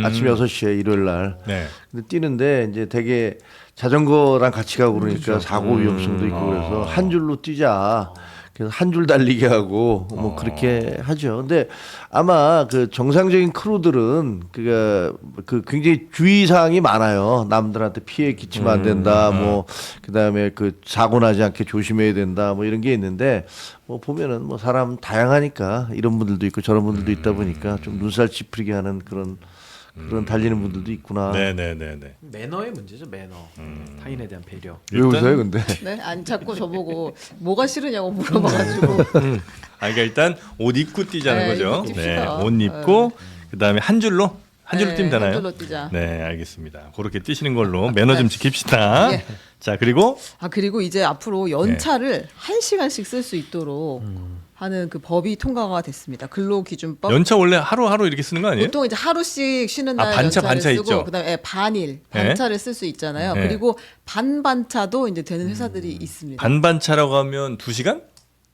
아침 6시에 일요일 날. 네. 근데 뛰는데 이제 되게 자전거랑 같이 가고 그러니까 사고 위험성도 있고 그래서 한 줄로 뛰자. 그래서 한 줄 달리기 하고 뭐 그렇게 하죠. 근데 아마 그 정상적인 크루들은 그 굉장히 주의 사항이 많아요. 남들한테 피해 끼치면 안 된다. 뭐 그다음에 그 사고 나지 않게 조심해야 된다. 뭐 이런 게 있는데 뭐 보면은 뭐 사람 다양하니까 이런 분들도 있고 저런 분들도 있다 보니까 좀 눈살 찌푸리게 하는 그런 달리는 분들도 있구나. 네네네네. 매너의 문제죠. 매너. 타인에 대한 배려. 왜 웃어요, 근데? 네? 아니 자꾸 저보고 뭐가 싫으냐고 물어봐가지고 아, 그러니까 일단 옷 입고 뛰자는 네, 거죠. 입고 네, 뜁시다. 옷 입고 그다음에 한 줄로 네, 뛰면 되나요? 한 줄로 뛰자. 네, 알겠습니다. 그렇게 뛰시는 걸로 매너 좀 지킵시다. 예. 자, 그리고 그리고 이제 앞으로 연차를 1시간씩 쓸 수 있도록 하는 그 법이 통과가 됐습니다. 근로기준법. 연차 원래 하루하루 이렇게 쓰는 거 아니에요? 보통 이제 하루씩 쉬는 아, 날 반차, 연차를 반차 쓰고 있죠? 그다음에 반일 반차를 쓸 수 있잖아요. 네. 그리고 반반차도 이제 되는 회사들이 있습니다. 반반차라고 하면 2시간?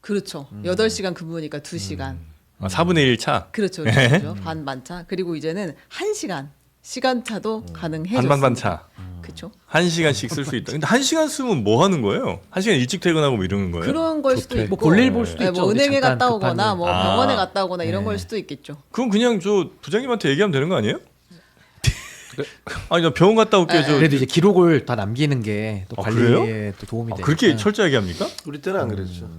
그렇죠. 8시간 근무니까 2시간. 아, 4분의 1 차. 그렇죠. 그렇죠. 반반차. 그리고 이제는 1시간 시간차도 가능해졌습니다. 반반차. 그렇죠. 1시간씩 쓸 수 있다. 근데 1시간 쓰면 뭐 하는 거예요? 1시간 일찍 퇴근하고 뭐 이러는 거예요? 그런 걸 수도 있고 뭐 볼일 볼 수도 네, 있죠. 뭐 어디 은행에 잠깐 갔다 오거나 급한 일. 뭐 아. 병원에 갔다 오거나 이런 걸 수도 있겠죠. 그럼 그냥 저 부장님한테 얘기하면 되는 거 아니에요? 아니, 나 병원 갔다 올게. 저 그래도 이제 기록을 다 남기는 게 또 아, 관리에 그래요? 또 도움이 되니까. 그렇게 철저하게 합니까? 우리 때는 안 그랬죠.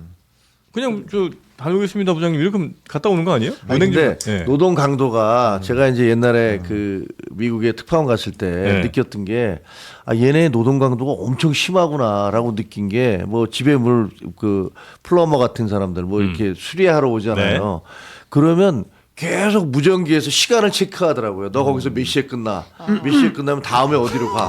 그냥 저 다녀오겠습니다 부장님 이렇게 갔다 오는 거 아니에요? 아니, 근데 예. 노동 강도가 제가 이제 옛날에 그 미국에 특파원 갔을 때 네. 느꼈던 게 아, 얘네 노동 강도가 엄청 심하구나라고 느낀 게 뭐 집에 물 그 플러머 같은 사람들 뭐 이렇게 수리하러 오잖아요. 그러면 계속 무전기에서 시간을 체크하더라고요. 너 거기서 몇 시에 끝나? 몇 시에 끝나면 다음에 어디로 가?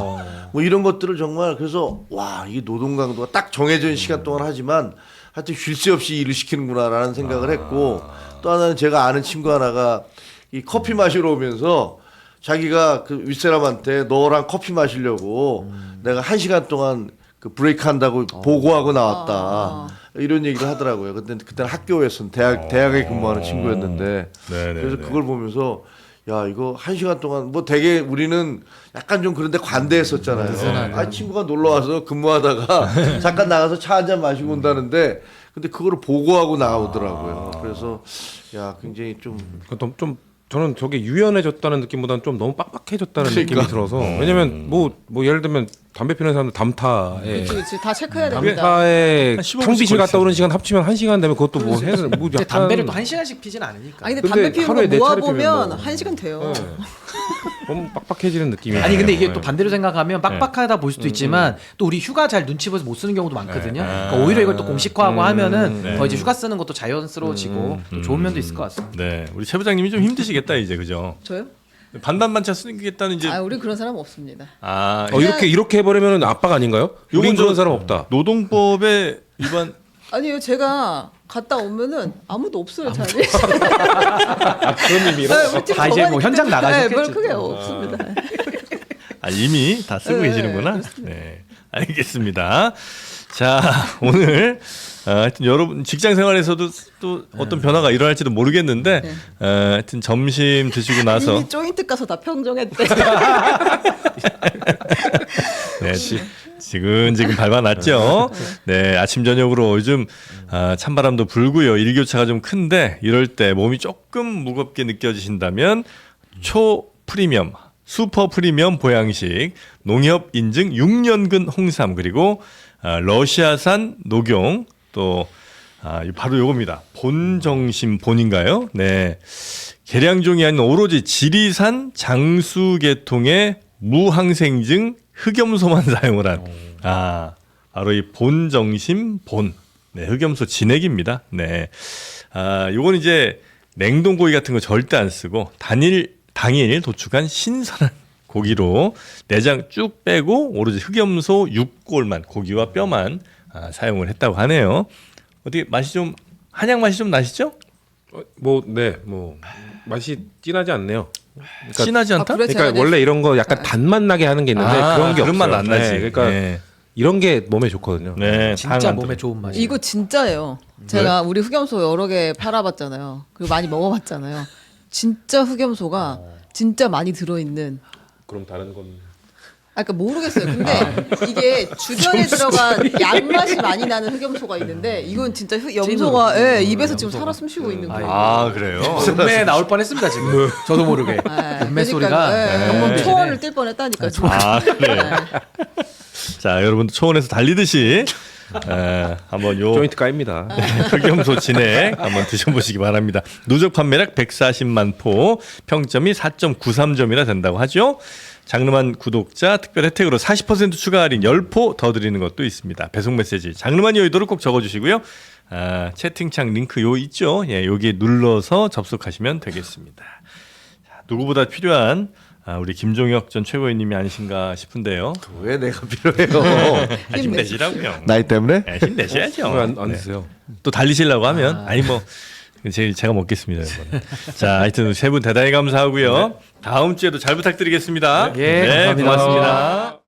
뭐 이런 것들을 정말 그래서 와, 이 노동 강도가 딱 정해진 시간 동안 하지만 하여튼 쉴 새 없이 일을 시키는구나라는 생각을 했고 또 하나는 제가 아는 친구 하나가 이 커피 마시러 오면서 자기가 그 윗사람한테 너랑 커피 마시려고 내가 1시간 동안 그 브레이크 한다고 보고하고 나왔다. 이런 얘기를 하더라고요. 그때는 학교에서 대학에 근무하는 친구였는데 네네네. 그래서 그걸 보면서 야 이거 1시간 동안 뭐 되게 우리는 약간 좀 그런데 관대했었잖아요. 아 친구가 놀러 와서 근무하다가 잠깐 나가서 차 한 잔 마시고 온다는데 근데 그거를 보고하고 나오더라고요. 그래서 야 굉장히 좀 좀 저는 저게 유연해졌다는 느낌보다는 좀 너무 빡빡해졌다는 그러니까. 느낌이 들어서 왜냐면 뭐 예를 들면 담배 피우는 사람들 담타에 그렇지 다 체크해야 됩니다. 담타에 한 15분씩 탕비실 갔다 걸치죠. 오는 시간 합치면 1시간 되면 그것도 뭐 해서 뭐 근데 약간 담배를 또 1시간씩 피진 않으니까. 아니 근데 근데 담배 피우는 하루에 거 네 차례 모아보면 피우면 뭐. 1시간 돼요. 네. 너무 빡빡해지는 느낌이 아니 근데 이게 네. 또 반대로 생각하면 빡빡하다 볼 수도 있지만 또 우리 휴가 잘 눈치 보여서 못 쓰는 경우도 많거든요. 그러니까 오히려 이걸 또 공식화하고 하면은 더 이제 휴가 쓰는 것도 자연스러워지고 또 좋은 면도 있을 것 같습니다. 네, 우리 최 부장님이 좀 힘드시겠다 이제 그죠? 저요? 반반반차 쓰겠다는 이제 아 우리 그런 사람 없습니다. 이렇게 해버리면 압박 아닌가요? 우린 그런 사람 없다. 노동법에 위반 아니요 제가 갔다 오면은 아무도 없어요 자리. 그런 의미로. 다 이제 뭐 현장 나가셨겠지. 별 크게 없습니다. 이미 다 쓰고 네, 계시는구나. 그렇습니다. 네, 알겠습니다. 자, 오늘 하여튼 여러분 직장 생활에서도 또 어떤 변화가 일어날지도 모르겠는데 하여튼 점심 드시고 나서 이미 조인트 가서 다 평정했대. 네, 지금 밟아놨죠. 네, 아침 저녁으로 요즘 찬바람도 불고요. 일교차가 좀 큰데 이럴 때 몸이 조금 무겁게 느껴지신다면 초 프리미엄, 슈퍼 프리미엄 보양식, 농협 인증 6년근 홍삼 그리고 러시아산 녹용 또 바로 요겁니다. 본정심 본인가요? 네, 계량종이 아닌 오로지 지리산 장수계통의 무항생증 흑염소만 사용을 한 바로 이 본정심 본 네, 흑염소 진액입니다. 네, 요건 이제 냉동고기 같은 거 절대 안 쓰고 당일 도축한 신선한 고기로 내장 쭉 빼고 오로지 흑염소 육골만 고기와 뼈만 사용을 했다고 하네요. 어떻게 맛이 좀 한약 맛이 좀 나시죠? 맛이 진하지 않네요. 그러니까, 진하지 않다? 그래? 그러니까 원래 이런 거 약간 단맛 나게 하는 게 있는데 그런 게 그런 없어요. 맛 안 나지. 네, 그러니까 네. 이런 게 몸에 좋거든요. 네, 진짜 상한 몸에 또. 좋은 맛이. 이거 진짜예요. 제가 우리 흑염소 여러 개 팔아봤잖아요. 그리고 많이 먹어봤잖아요. 진짜 흑염소가 진짜 많이 들어있는. 그럼 다른 건 그러니까 모르겠어요. 근데 이게 주변에 들어간 양맛이 많이 나는 흑염소가 있는데 이건 진짜 염소가 입에서 지금 살아 숨쉬고 있는 거예요. 그래요? 음매 나올 뻔했습니다 지금. 저도 모르게. 음매 소리가 한번 초원을 뛸 뻔했다니까. 그래. 자, 여러분도 초원에서 달리듯이 한번 요 조인트 까입니다. 흑염소 진액 한번 드셔보시기 바랍니다. 누적 판매량 140만 포, 평점이 4.93점이나 된다고 하죠. 장르만 구독자 특별 혜택으로 40% 추가 할인 10포 더 드리는 것도 있습니다. 배송 메시지 장르만 여의도를 꼭 적어주시고요. 채팅창 링크 요 있죠. 예, 여기에 눌러서 접속하시면 되겠습니다. 자, 누구보다 필요한 우리 김종혁 전 최고위원님이 아니신가 싶은데요. 왜 내가 필요해요? 힘내시라고요. 나이 때문에? 네, 힘내셔야죠. 안 드세요. 또 달리시려고 하면 제가 먹겠습니다. 이번에. 자, 하여튼 세 분 대단히 감사하고요. 다음 주에도 잘 부탁드리겠습니다. 예, 감사합니다. 고맙습니다.